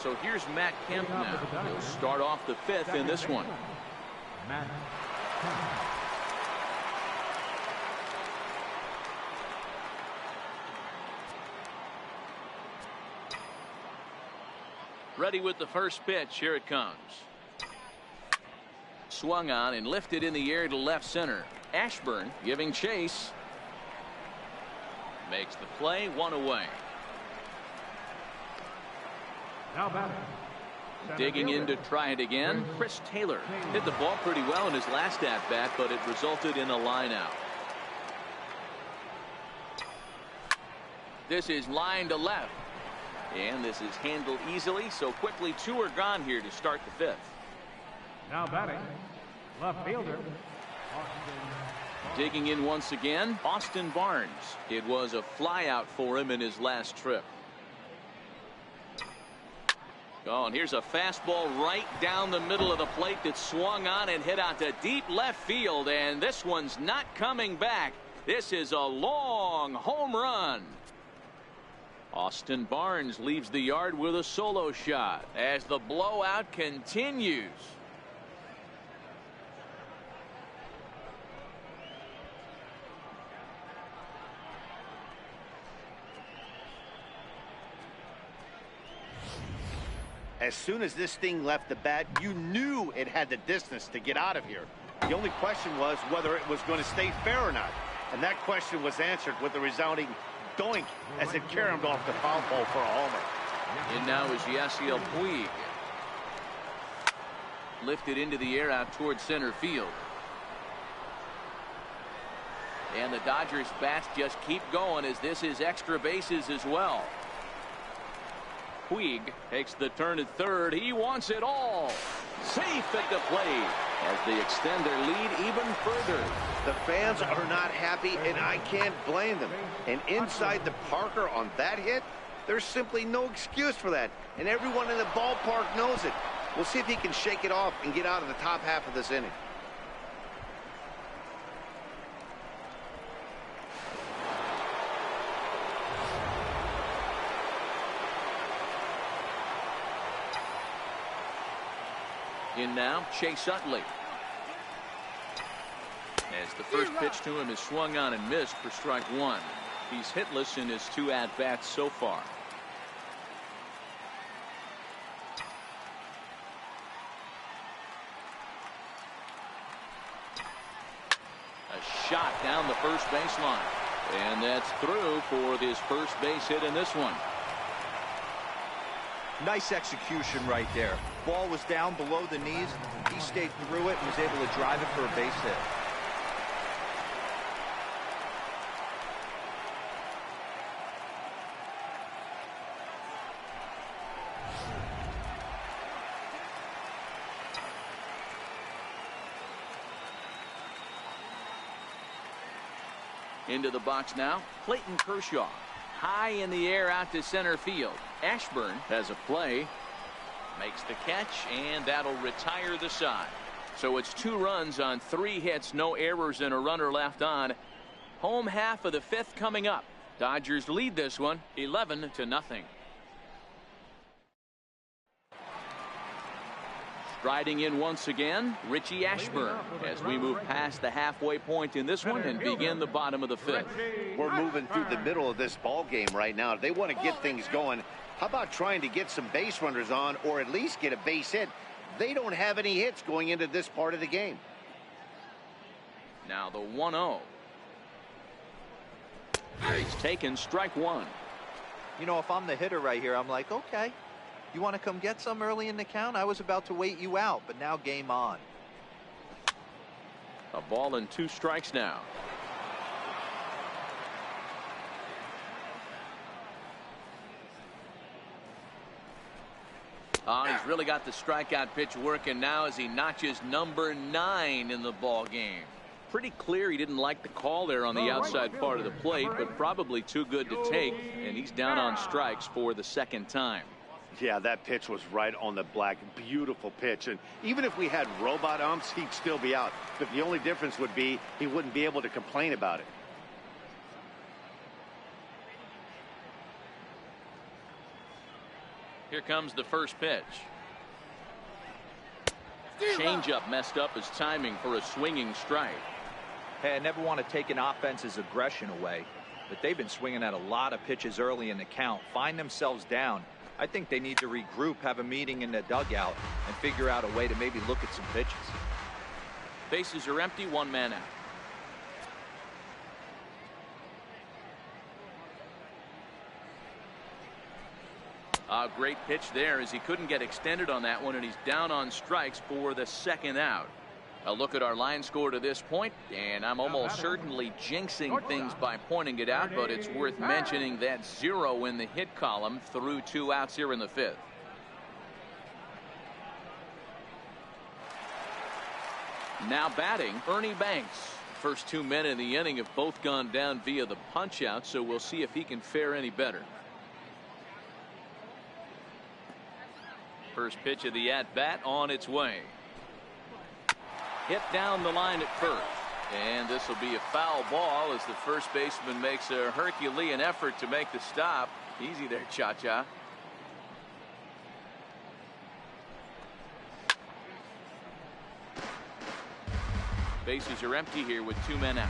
So here's Matt Kemp now. He'll start off the 5th in this one. Matt Kemp. Ready with the first pitch. Here it comes. Swung on and lifted in the air to left center. Ashburn giving chase. Makes the play, 1 away. Now batting. Digging in to try it again. Chris Taylor hit the ball pretty well in his last at bat, but it resulted in a line out. This is line to left. And this is handled easily, so quickly 2 are gone here to start the 5th. Now batting. Left fielder. Digging in once again, Austin Barnes. It was a flyout for him in his last trip. Oh, and here's a fastball right down the middle of the plate that swung on and hit out to deep left field, and this one's not coming back. This is a long home run. Austin Barnes leaves the yard with a solo shot as the blowout continues. As soon as this thing left the bat, you knew it had the distance to get out of here. The only question was whether it was going to stay fair or not. And that question was answered with a resounding doink as it caromed off the foul pole for a homer. And now is Yasiel Puig. Lifted into the air out toward center field. And the Dodgers bats just keep going as this is extra bases as well. Puig takes the turn at third. He wants it all. Safe at the plate as they extend their lead even further. The fans are not happy, and I can't blame them. And inside the Parker on that hit, there's simply no excuse for that. And everyone in the ballpark knows it. We'll see if he can shake it off and get out of the top half of this inning. In now, Chase Utley. As the first pitch to him is swung on and missed for strike 1. He's hitless in his 2 at-bats so far. A shot down the first baseline. And that's through for his first base hit in this one. Nice execution right there. Ball was down below the knees. He stayed through it and was able to drive it for a base hit. Into the box now, Clayton Kershaw. High in the air out to center field. Ashburn has a play. Makes the catch, and that'll retire the side. So it's 2 runs on 3 hits, no errors, and a runner left on. Home half of the 5th coming up. Dodgers lead this one 11-0. Striding in once again, Richie Ashburn, as we move past the halfway point in this one and begin the bottom of the 5th. We're moving through the middle of this ball game right now. If they want to get things going, how about trying to get some base runners on, or at least get a base hit? They don't have any hits going into this part of the game. Now the 1-0. He's taken strike 1. You know, if I'm the hitter right here, I'm like, okay, you want to come get some early in the count? I was about to wait you out, but now game on. A ball and 2 strikes now. He's really got the strikeout pitch working now as he notches number 9 in the ball game. Pretty clear he didn't like the call there on the outside part of the plate, but probably too good to take, and he's down on strikes for the 2nd time. Yeah, that pitch was right on the black. Beautiful pitch. And even if we had robot umps, he'd still be out. But the only difference would be he wouldn't be able to complain about it. Here comes the first pitch. Changeup messed up his timing for a swinging strike. Hey, I never want to take an offense's aggression away, but they've been swinging at a lot of pitches early in the count, find themselves down. I think they need to regroup, have a meeting in the dugout, and figure out a way to maybe look at some pitches. Bases are empty, 1 man out. A great pitch there as he couldn't get extended on that one, and he's down on strikes for the 2nd out. A look at our line score to this point, and I'm almost certainly jinxing things by pointing it out, but it's worth mentioning that 0 in the hit column through 2 outs here in the 5th. Now batting, Ernie Banks. First 2 men in the inning have both gone down via the punch out, so we'll see if he can fare any better. First pitch of the at-bat on its way. Hit down the line at first. And this will be a foul ball as the first baseman makes a Herculean effort to make the stop. Easy there, Cha-Cha. Bases are empty here with 2 men out.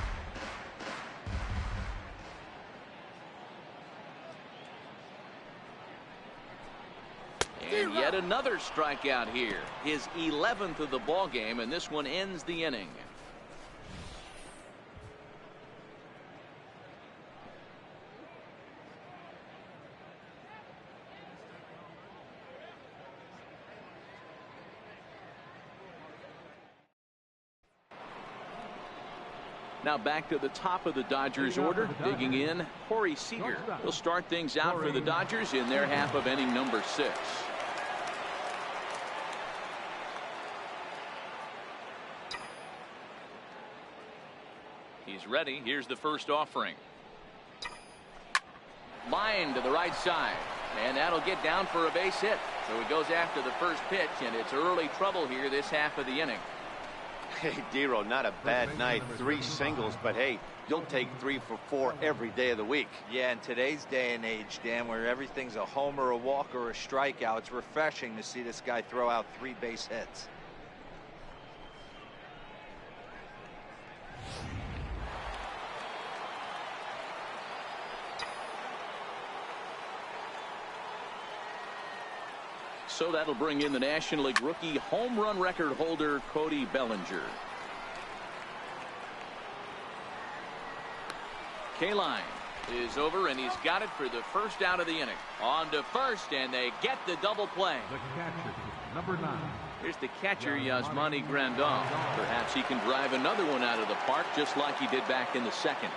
And yet another strikeout here. His 11th of the ball game, and this one ends the inning. Now back to the top of the Dodgers order, digging in, Corey Seager will start things out for the Dodgers in their half of inning number 6. He's ready. Here's the first offering. Line to the right side, and that'll get down for a base hit. So he goes after the first pitch, and it's early trouble here this half of the inning. Hey, Dero, not a bad night. 3 singles, but hey, you'll take 3 for 4 every day of the week. Yeah, in today's day and age, Dan, where everything's a homer, a walk, or a strikeout, it's refreshing to see this guy throw out 3 base hits. So that'll bring in the National League rookie home run record holder Cody Bellinger. K-line is over, and he's got it for the first out of the inning. On to first, and they get the double play. The catcher, number 9. Here's the catcher, Yasmani Grandal. Perhaps he can drive another one out of the park, just like he did back in the second.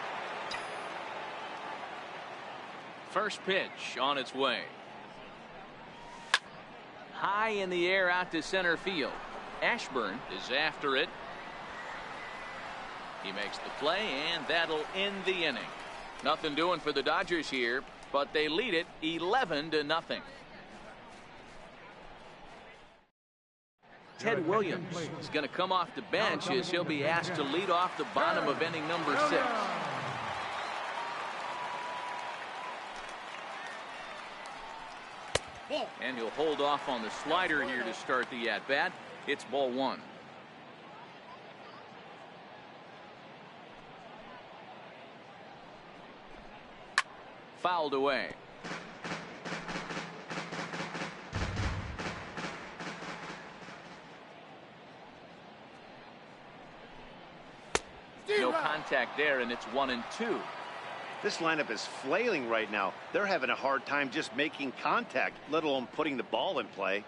First pitch on its way. High in the air out to center field. Ashburn is after it. He makes the play, and that'll end the inning. Nothing doing for the Dodgers here, but they lead it 11-0. Ted Williams is going to come off the bench as he'll be asked to lead off the bottom of inning number 6. And he'll hold off on the slider here to start the at-bat. It's ball 1. Fouled away. No contact there, and it's 1-2. This lineup is flailing right now. They're having a hard time just making contact, let alone putting the ball in play.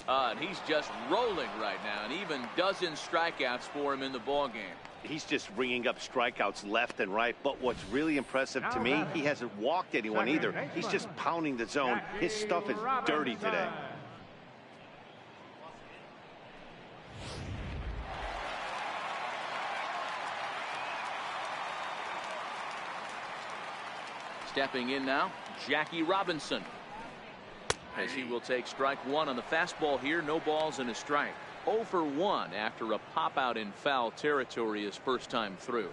And he's just rolling right now, and even dozen strikeouts for him in the ball game. He's just ringing up strikeouts left and right. But what's really impressive to me, he hasn't walked anyone either. He's just pounding the zone. His stuff is dirty today. Stepping in now, Jackie Robinson, as he will take strike 1 on the fastball here. No balls and a strike. 0 for 1 after a pop out in foul territory his first time through.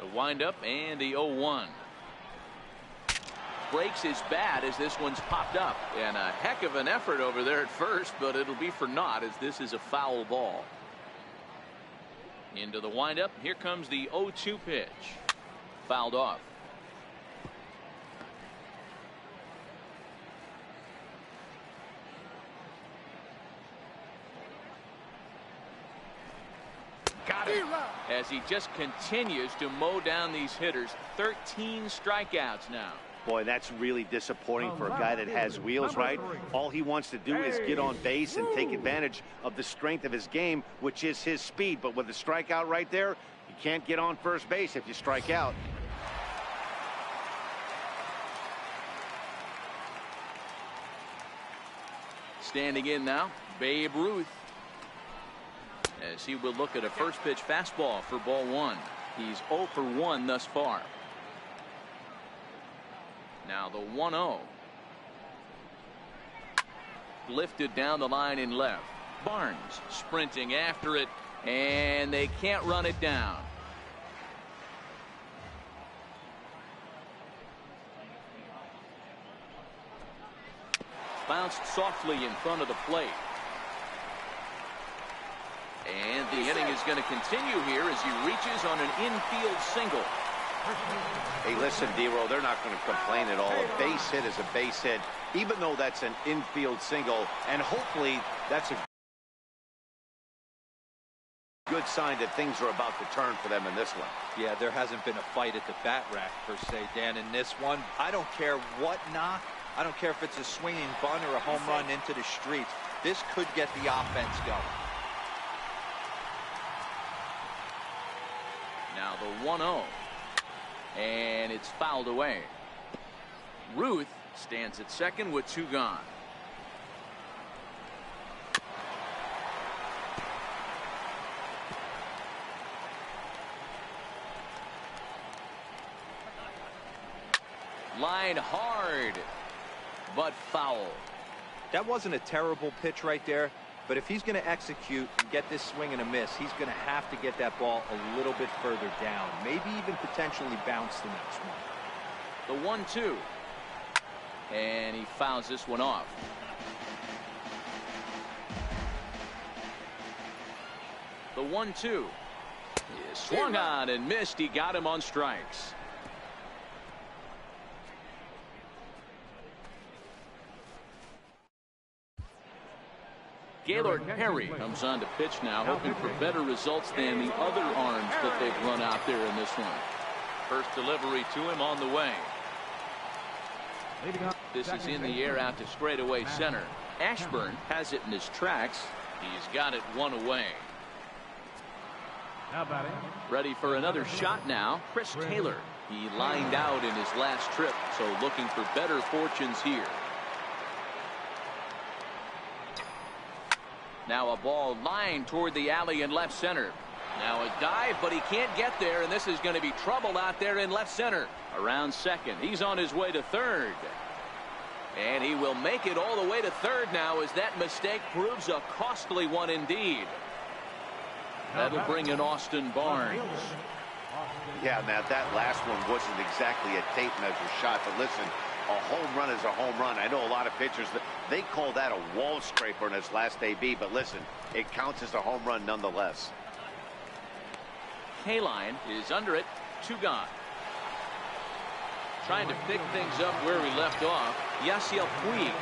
The windup and the 0-1. Breaks his bat as this one's popped up, and a heck of an effort over there at first, but it'll be for naught as this is a foul ball. Into the windup. Here comes the 0-2 pitch. Fouled off. Got it. As he just continues to mow down these hitters. 13 strikeouts now. Boy, that's really disappointing for a guy that has wheels, right? All he wants to do is get on base and take advantage of the strength of his game, which is his speed. But with the strikeout right there, you can't get on first base if you strike out. Standing in now, Babe Ruth, as he will look at a first pitch fastball for ball 1. He's 0 for 1 thus far. Now the 1-0. Lifted down the line in left. Barnes sprinting after it, and they can't run it down. Bounced softly in front of the plate. And the inning is going to continue here as he reaches on an infield single. Hey, listen, D-Roll, they're not going to complain at all. A base hit is a base hit, even though that's an infield single. And hopefully that's a good sign that things are about to turn for them in this one. Yeah, there hasn't been a fight at the bat rack, per se, Dan, in this one. I don't care what knock. I don't care if it's a swinging bunt or a home run into the streets. This could get the offense going. Now the 1-0. And it's fouled away. Ruth stands at second with 2 gone. Line hard, but foul. That wasn't a terrible pitch right there, but if he's going to execute and get this swing and a miss, he's going to have to get that ball a little bit further down, maybe even potentially bounce the next one. The 1-2, and he fouls this one off. The 1-2 is swung on and missed. He got him on strikes. Gaylord Perry comes on to pitch now, hoping for better results than the other arms that they've run out there in this one. First delivery to him on the way. This is in the air out to straightaway center. Ashburn has it in his tracks. He's got it one away. Ready for another shot now, Chris Taylor. He lined out in his last trip, so looking for better fortunes here. Now a ball lined toward the alley in left center. Now a dive, but he can't get there, and this is going to be trouble out there in left center. Around second. He's on his way to third. And he will make it all the way to third now, as that mistake proves a costly one indeed. That'll bring in Austin Barnes. Yeah, Matt, that last one wasn't exactly a tape measure shot, but listen, a home run is a home run. I know a lot of pitchers, they call that a wall scraper in his last AB, but listen, it counts as a home run nonetheless. K-line is under it, 2 gone. Trying to pick things up where we left off. Yasiel Puig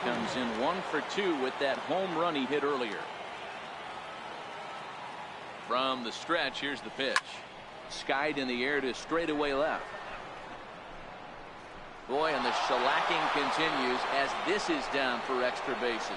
comes in 1 for 2 with that home run he hit earlier. From the stretch, here's the pitch. Skied in the air to straightaway left. Boy, and the shellacking continues as this is down for extra bases.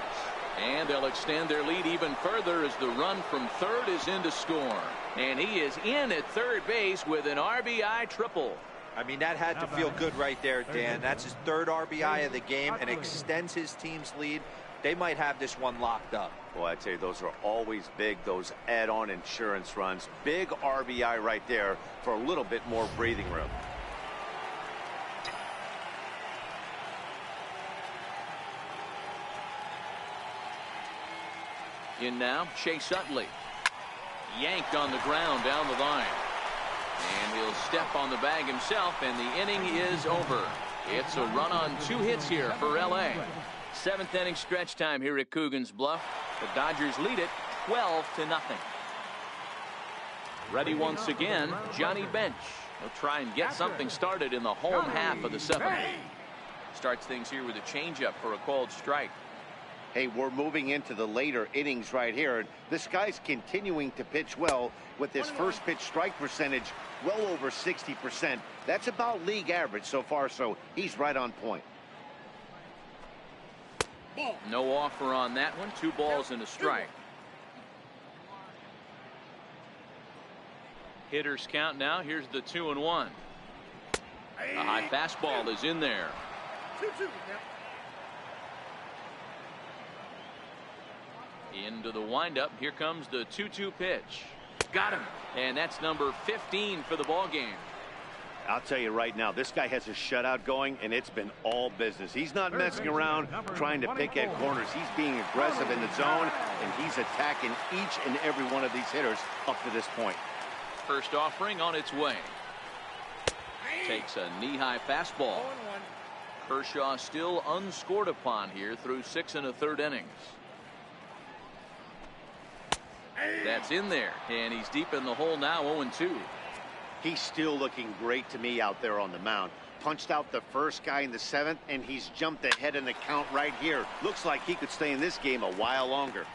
And they'll extend their lead even further as the run from third is in to score. And he is in at third base with an RBI triple. I mean, that had to feel good right there, Dan. That's his 3rd RBI of the game and extends his team's lead. They might have this one locked up. Well, I'd say those are always big, those add-on insurance runs. Big RBI right there for a little bit more breathing room. In now, Chase Utley. Yanked on the ground down the line. And he'll step on the bag himself, and the inning is over. It's a run on 2 hits here for L.A. 7th inning stretch time here at Coogan's Bluff. The Dodgers lead it 12-0. Ready once again, Johnny Bench. He'll try and get something started in the home half of the 7th. Starts things here with a changeup for a called strike. Hey, we're moving into the later innings right here. This guy's continuing to pitch well with his first pitch strike percentage well over 60%. That's about league average so far, so he's right on point. No offer on that one. 2 balls and a strike. Hitters count now. Here's the 2-1. A high fastball is in there. 2-2. Into the windup. Here comes the 2-2 pitch. Got him. And that's number 15 for the ball game. I'll tell you right now, this guy has a shutout going, and it's been all business. He's not messing around trying to pick at corners. He's being aggressive in the zone, and he's attacking each and every one of these hitters up to this point. First offering on its way. Takes a knee-high fastball. Kershaw still unscored upon here through 6 1/3 innings. That's in there, and he's deep in the hole now, 0-2. He's still looking great to me out there on the mound. Punched out the first guy in the 7th, and he's jumped ahead in the count right here. Looks like he could stay in this game a while longer.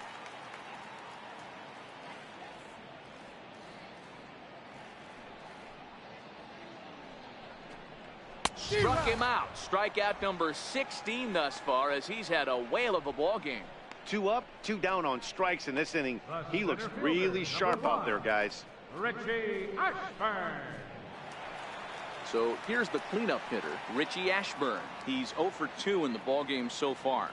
Struck him out. Strikeout number 16 thus far, as he's had a whale of a ball game. 2 up, 2 down on strikes in this inning. He looks really sharp out there, guys. Richie Ashburn. So here's the cleanup hitter, Richie Ashburn. He's 0 for 2 in the ball game so far.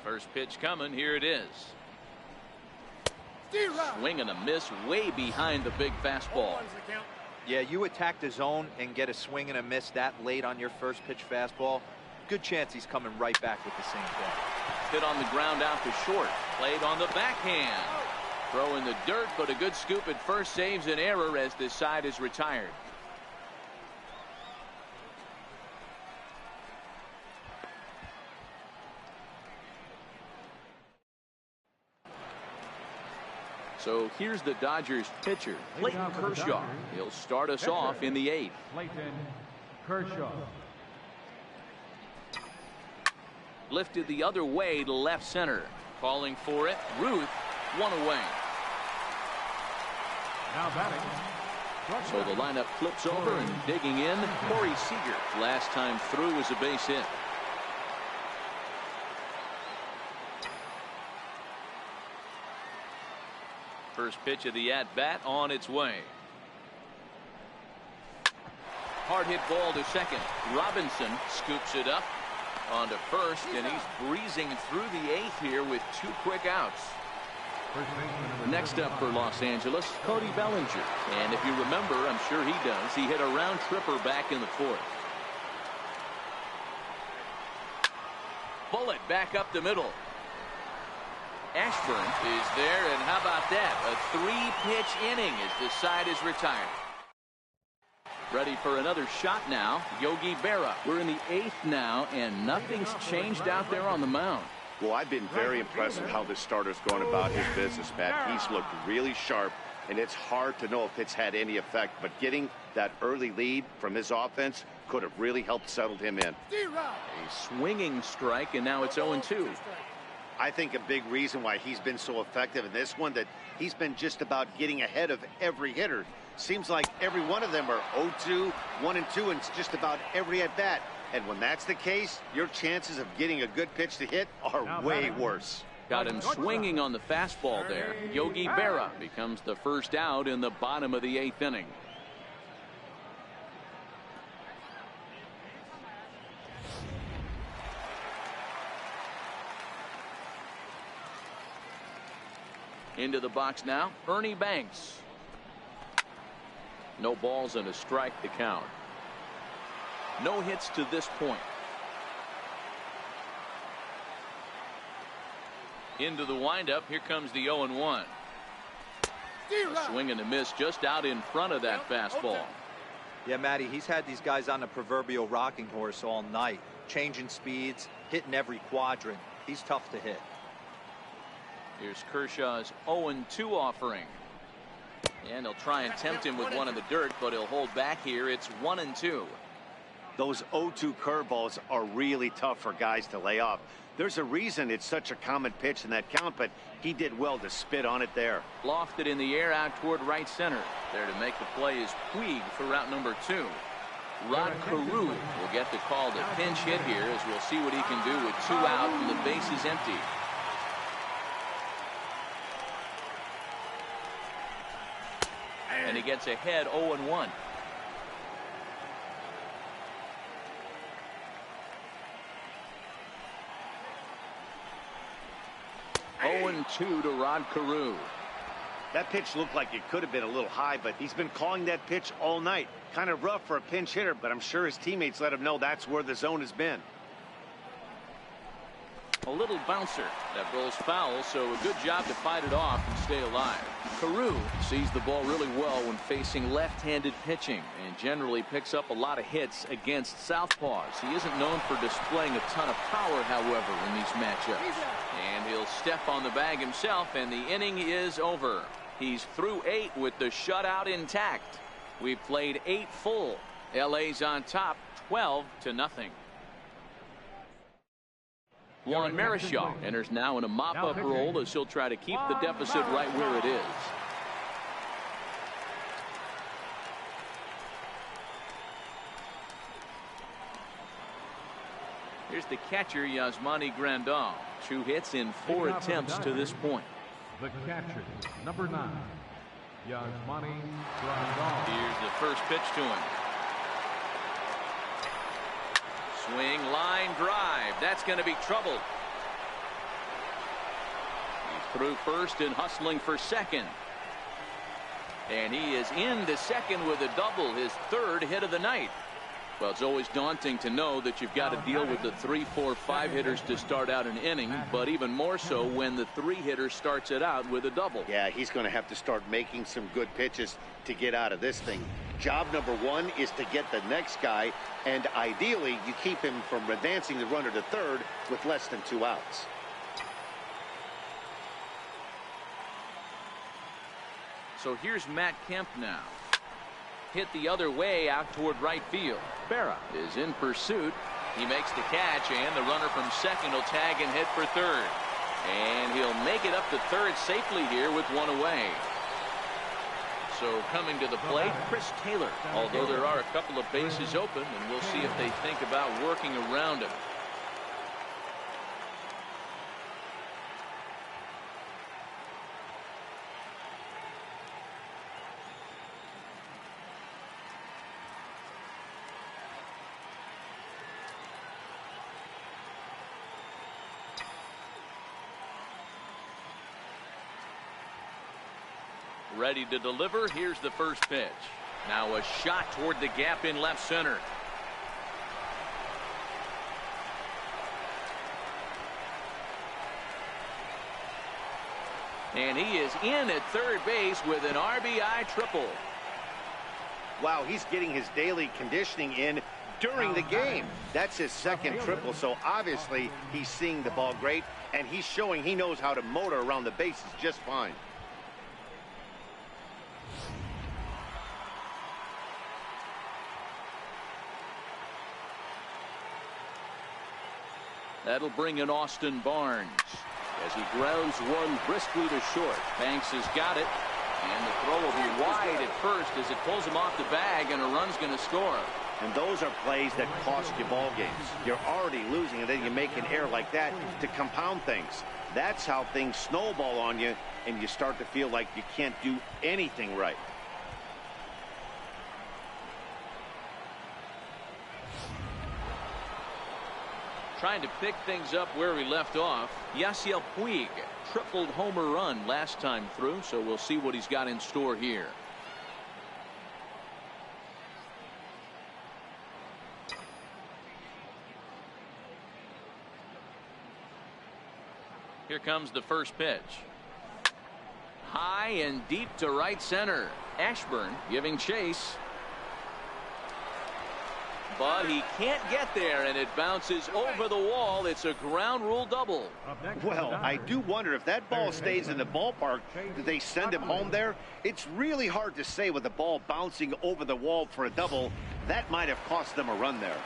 First pitch coming. Here it is. Swing and a miss way behind the big fastball. Yeah, you attack the zone and get a swing and a miss that late on your first pitch fastball. Good chance he's coming right back with the same ball. Hit on the ground out to short. Played on the backhand. Throw in the dirt, but a good scoop at first saves an error as this side is retired. So here's the Dodgers pitcher, Clayton Kershaw. He'll start us off in the 8th. Clayton Kershaw. Lifted the other way to left center. Calling for it. Ruth, one away. Now batting. So the lineup flips over and digging in. Corey Seager. Last time through was a base hit. First pitch of the at-bat on its way. Hard hit ball to second. Robinson scoops it up onto first, and he's breezing through the eighth here with 2 quick outs. Next up for Los Angeles, Cody Bellinger. And if you remember, I'm sure he does, he hit a round tripper back in the 4th. Bullet back up the middle. Ashburn is there, and how about that? A 3-pitch inning as the side is retired. Ready for another shot now, Yogi Berra. We're in the 8th now, and nothing's changed out there on the mound. Well, I've been very impressed with how this starter's going about his business, Matt. He's looked really sharp, and it's hard to know if it's had any effect, but getting that early lead from his offense could have really helped settle him in. A swinging strike, and now it's 0-2. I think a big reason why he's been so effective in this one, that he's been just about getting ahead of every hitter. Seems like every one of them are 0-2, 1-2, and it's just about every at-bat. And when that's the case, your chances of getting a good pitch to hit are way worse. Got him swinging on the fastball there. Yogi Berra becomes the first out in the bottom of the 8th inning. Into the box now, Ernie Banks. No balls and a strike to count. No hits to this point. Into the windup. Here comes the 0-1. Swing and a miss just out in front of that fastball. Yeah, Matty, he's had these guys on the proverbial rocking horse all night, changing speeds, hitting every quadrant. He's tough to hit. Here's Kershaw's 0-2 offering. And they'll try and tempt him with one in the dirt, but he'll hold back here. It's 1-2. Those 0-2 curveballs are really tough for guys to lay off. There's a reason it's such a common pitch in that count, but he did well to spit on it there. Lofted in the air out toward right center. There to make the play is Puig for route number 2. Rod Carew will get the call to pinch hit here, as we'll see what he can do with 2 out and the base is empty. And he gets ahead 0-1. (0-2) to Rod Carew. That pitch looked like it could have been a little high, but he's been calling that pitch all night. Kind of rough for a pinch hitter, but I'm sure his teammates let him know that's where the zone has been. A little bouncer that rolls foul, so a good job to fight it off and stay alive. Carew sees the ball really well when facing left-handed pitching and generally picks up a lot of hits against southpaws. He isn't known for displaying a ton of power, however, in these matchups. And he'll step on the bag himself, and the inning is over. He's through 8 with the shutout intact. We've played 8 full. LA's on top 12-0. Juan Marichal enters now in a mop-up role as he'll try to keep the deficit right where it is. Here's the catcher, Yasmani Grandal. 2 hits in 4 attempts to this point. The catcher, number 9, Yasmani Grandal. Here's the first pitch to him. Swing, line drive. That's going to be trouble. He's through first and hustling for second. And he is into second with a double, his 3rd hit of the night. Well, it's always daunting to know that you've got to deal with the 3, 4, 5 hitters to start out an inning, but even more so when the 3 hitter starts it out with a double. Yeah, he's going to have to start making some good pitches to get out of this thing. Job number 1 is to get the next guy, and ideally you keep him from advancing the runner to third with less than 2 outs. So here's Matt Kemp now. Hit the other way out toward right field. Berra is in pursuit. He makes the catch, and the runner from second will tag and hit for third. And he'll make it up to third safely here with one away. So coming to the plate, Chris Taylor. Although there are a couple of bases open, and we'll see if they think about working around him. Ready to deliver. Here's the first pitch. Now a shot toward the gap in left center. And he is in at third base with an RBI triple. Wow, he's getting his daily conditioning in during the game. That's his second triple, so obviously he's seeing the ball great, and he's showing he knows how to motor around the bases just fine. That'll bring in Austin Barnes as he grounds one briskly to short. Banks has got it, and the throw will be wide at first as it pulls him off the bag, and a run's going to score. And those are plays that cost you ball games. You're already losing, and then you make an error like that to compound things. That's how things snowball on you, and you start to feel like you can't do anything right. Trying to pick things up where we left off. Yasiel Puig tripled homer run last time through, so we'll see what he's got in store here. Here comes the first pitch. High and deep to right center. Ashburn giving chase. But he can't get there, and it bounces over the wall. It's a ground rule double. Well, I do wonder if that ball stays in the ballpark, do they send him home there? It's really hard to say with the ball bouncing over the wall for a double. That might have cost them a run there.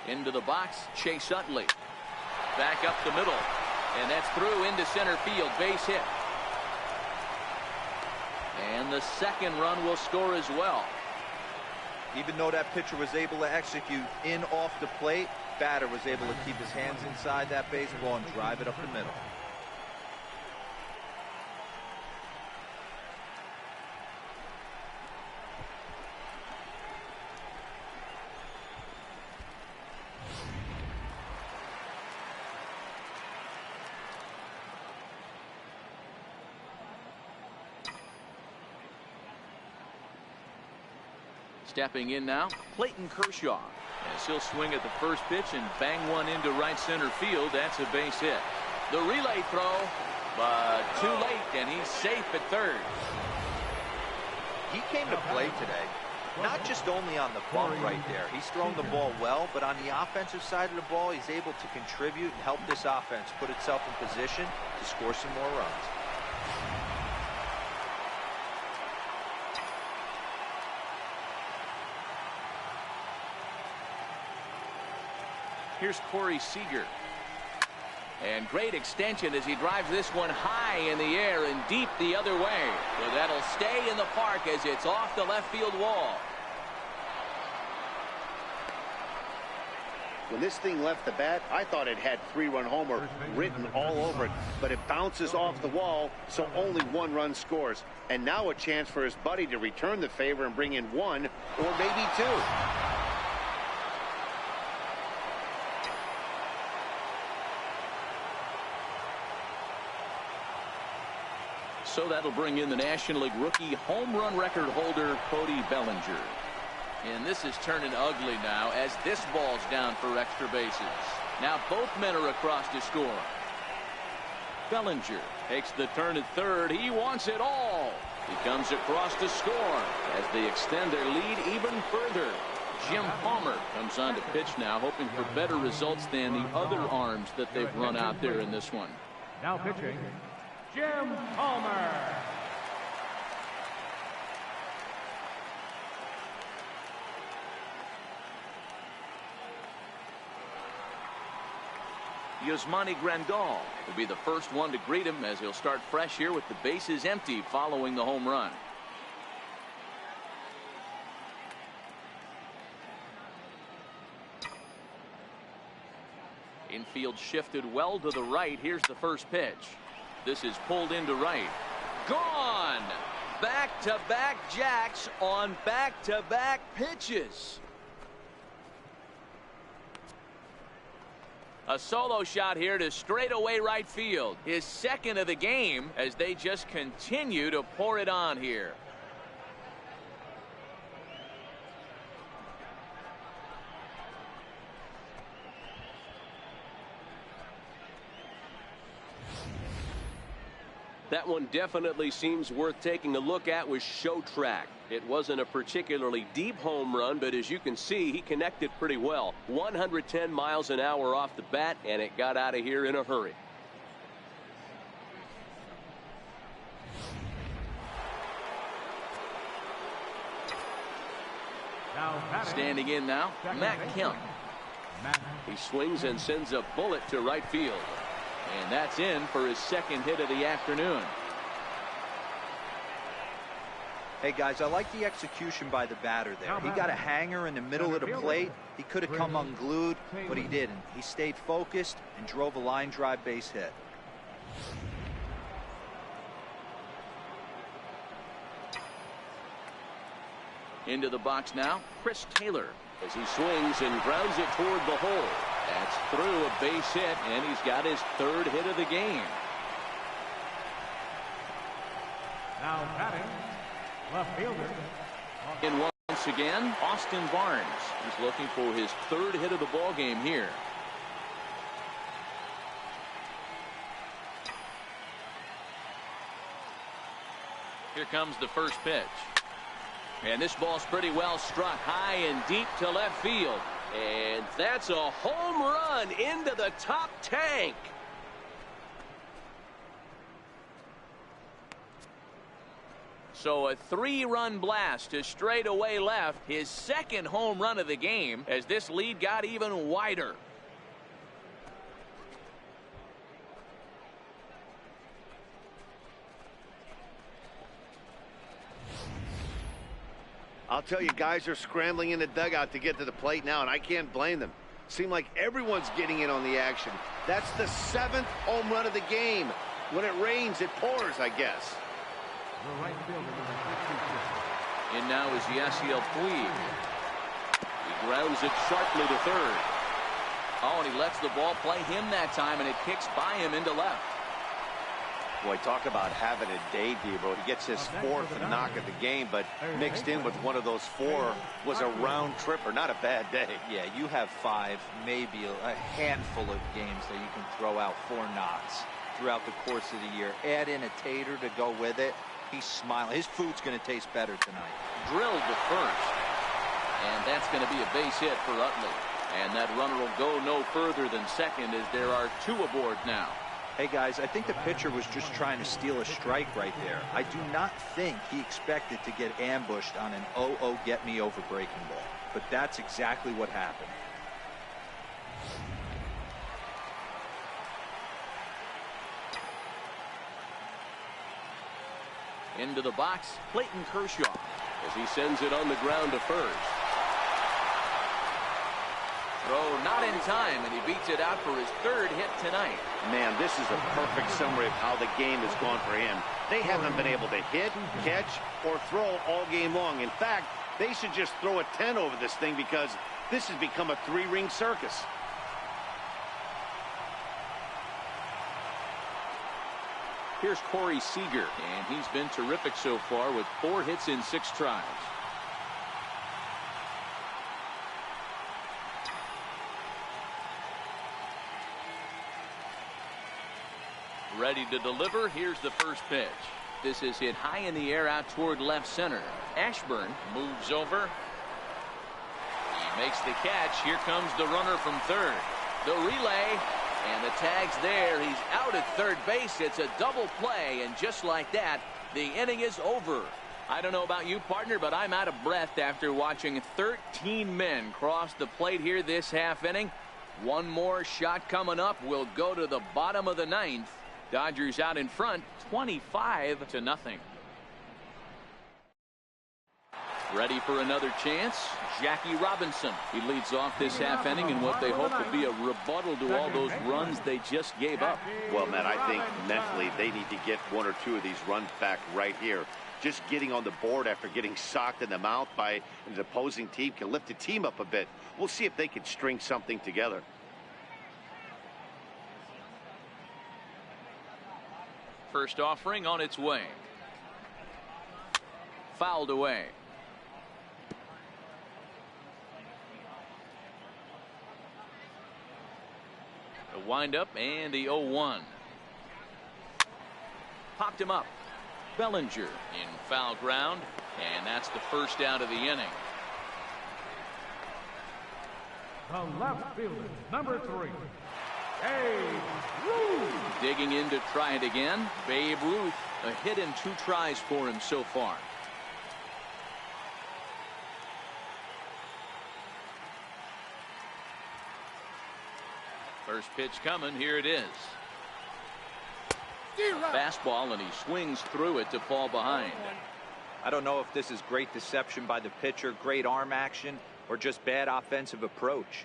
Into the box, Chase Utley. Back up the middle, and that's through into center field. Base hit. And the second run will score as well. Even though that pitcher was able to execute in off the plate, batter was able to keep his hands inside that baseball and drive it up the middle. Stepping in now, Clayton Kershaw. As he'll swing at the first pitch and bang one into right center field. That's a base hit. The relay throw, but too late, and he's safe at third. He came to play today, not just only on the bump right there. He's thrown the ball well, but on the offensive side of the ball, he's able to contribute and help this offense put itself in position to score some more runs. Here's Corey Seager. And great extension as he drives this one high in the air and deep the other way. So that'll stay in the park as it's off the left field wall. When this thing left the bat, I thought it had three-run homer written all over it, but it bounces off the wall, so only one run scores. And now a chance for his buddy to return the favor and bring in one or maybe two. So that'll bring in the National League rookie home run record holder, Cody Bellinger. And this is turning ugly now as this ball's down for extra bases. Now both men are across to score. Bellinger takes the turn at third. He wants it all. He comes across to score as they extend their lead even further. Jim Palmer comes on to pitch now, hoping for better results than the other arms that they've run out there in this one. Now pitching, Jim Palmer. Yasmani Grandal will be the first one to greet him as he'll start fresh here with the bases empty following the home run. Infield shifted well to the right. Here's the first pitch. This is pulled into right. Gone! Back-to-back jacks on back-to-back pitches. A solo shot here to straightaway right field. His second of the game as they just continue to pour it on here. That one definitely seems worth taking a look at with Show Track. It wasn't a particularly deep home run, but as you can see, he connected pretty well. 110 miles an hour off the bat, and it got out of here in a hurry. Standing in now, Matt Kemp. He swings and sends a bullet to right field. And that's in for his second hit of the afternoon. Hey guys, I like the execution by the batter there. He got a hanger in the middle of the plate. He could have come unglued, but he didn't. He stayed focused and drove a line drive base hit. Into the box now, Chris Taylor. As he swings and grounds it toward the hole. That's through a base hit, and he's got his third hit of the game. Now batting, left fielder. And once again, Austin Barnes. He's looking for his third hit of the ball game here. Here comes the first pitch. And this ball's pretty well struck high and deep to left field. And that's a home run into the top tank. So a 3-run blast to straightaway left. His second home run of the game as this lead got even wider. I'll tell you, guys are scrambling in the dugout to get to the plate now, and I can't blame them. Seem like everyone's getting in on the action. That's the 7th home run of the game. When it rains, it pours, I guess. The right fielder, number 66. And now is Yasiel Puig. He grounds it sharply to third. Oh, and he lets the ball play him that time, and it kicks by him into left. Boy, talk about having a day, Debo. He gets his 4th knock of the game, but mixed in with one of those 4 was a round tripper. Not a bad day. Yeah, you have 5, maybe a handful of games that you can throw out 4 knocks throughout the course of the year. Add in a tater to go with it. He's smiling. His food's going to taste better tonight. Drilled to first. And that's going to be a base hit for Utley. And that runner will go no further than second as there are 2 aboard now. Hey guys, I think the pitcher was just trying to steal a strike right there. I do not think he expected to get ambushed on an 0-0 get me over breaking ball. But that's exactly what happened. Into the box, Clayton Kershaw. As he sends it on the ground to first. Throw not in time, and he beats it out for his 3rd hit tonight. Man, this is a perfect summary of how the game has gone for him. They haven't been able to hit, catch, or throw all game long. In fact, they should just throw a 10 over this thing because this has become a 3-ring circus. Here's Corey Seager, and he's been terrific so far with 4 hits in 6 tries. Ready to deliver. Here's the first pitch. This is hit high in the air out toward left center. Ashburn moves over. He makes the catch. Here comes the runner from third. The relay, and the tag's there. He's out at third base. It's a double play, and just like that, the inning is over. I don't know about you, partner, but I'm out of breath after watching 13 men cross the plate here this half inning. One more shot coming up will go to the bottom of the ninth. Dodgers out in front 25-0. Ready for another chance. Jackie Robinson. He leads off this half inning in what they hope will be a rebuttal to all those runs they just gave up. Well, Matt, I think mentally they need to get one or two of these runs back right here. Just getting on the board after getting socked in the mouth by an opposing team can lift the team up a bit. We'll see if they can string something together. First offering on its way. Fouled away. The windup and the 0-1. Popped him up. Bellinger in foul ground, and that's the first out of the inning. The left fielder, number 3, Babe Ruth. Digging in to try it again. Babe Ruth, a hit in 2 tries for him so far. First pitch coming. Here it is. Fastball, and he swings through it to fall behind. I don't know if this is great deception by the pitcher, great arm action, or just bad offensive approach.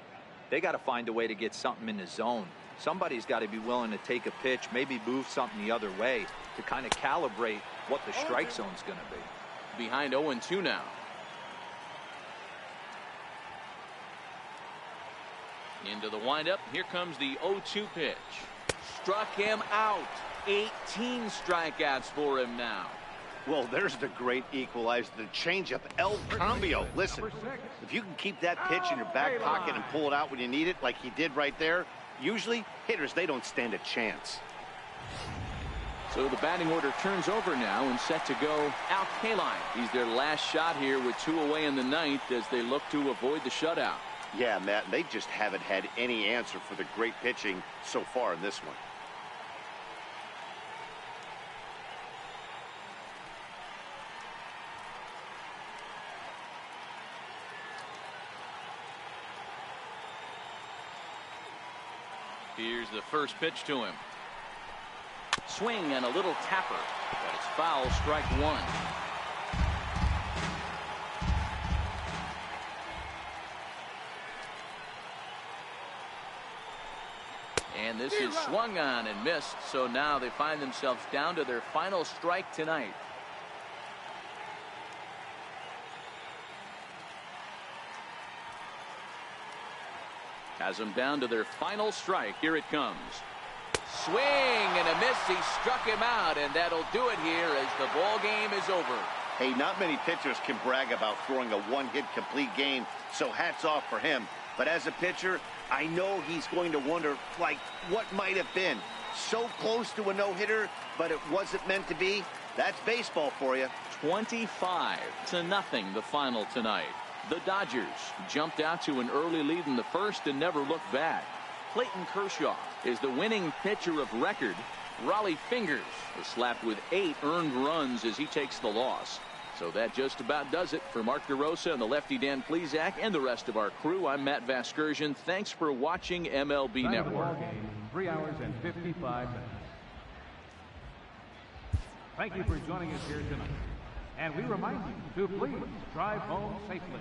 They got to find a way to get something in the zone. Somebody's got to be willing to take a pitch, maybe move something the other way to kind of calibrate what the strike zone's going to be. Behind 0-2 now. Into the windup. Here comes the 0-2 pitch. Struck him out. 18 strikeouts for him now. Well, there's the great equalizer, the changeup, El Cambio. Listen, if you can keep that pitch in your back pocket and pull it out when you need it, like he did right there, usually hitters, they don't stand a chance. So the batting order turns over now and set to go Al Kaline. He's their last shot here with 2 away in the ninth as they look to avoid the shutout. Yeah, Matt, they just haven't had any answer for the great pitching so far in this one. Here's the first pitch to him. Swing and a little tapper, but it's foul, strike 1. And this is swung on and missed, so now they find themselves down to their final strike tonight. Has them down to their final strike. Here it comes. Swing and a miss. He struck him out, and that'll do it here as the ball game is over. Hey, not many pitchers can brag about throwing a one-hit complete game, so hats off for him. But as a pitcher, I know he's going to wonder, like, what might have been. So close to a no-hitter, but it wasn't meant to be. That's baseball for you. 25-0 the final tonight. The Dodgers jumped out to an early lead in the first and never looked back. Clayton Kershaw is the winning pitcher of record. Raleigh Fingers was slapped with 8 earned runs as he takes the loss. So that just about does it for Mark DeRosa and the lefty Dan Plesac and the rest of our crew. I'm Matt Vasgersian. Thanks for watching MLB Network. 3 hours and 55 minutes. Thank you for joining us here tonight. And we remind you to please drive home safely.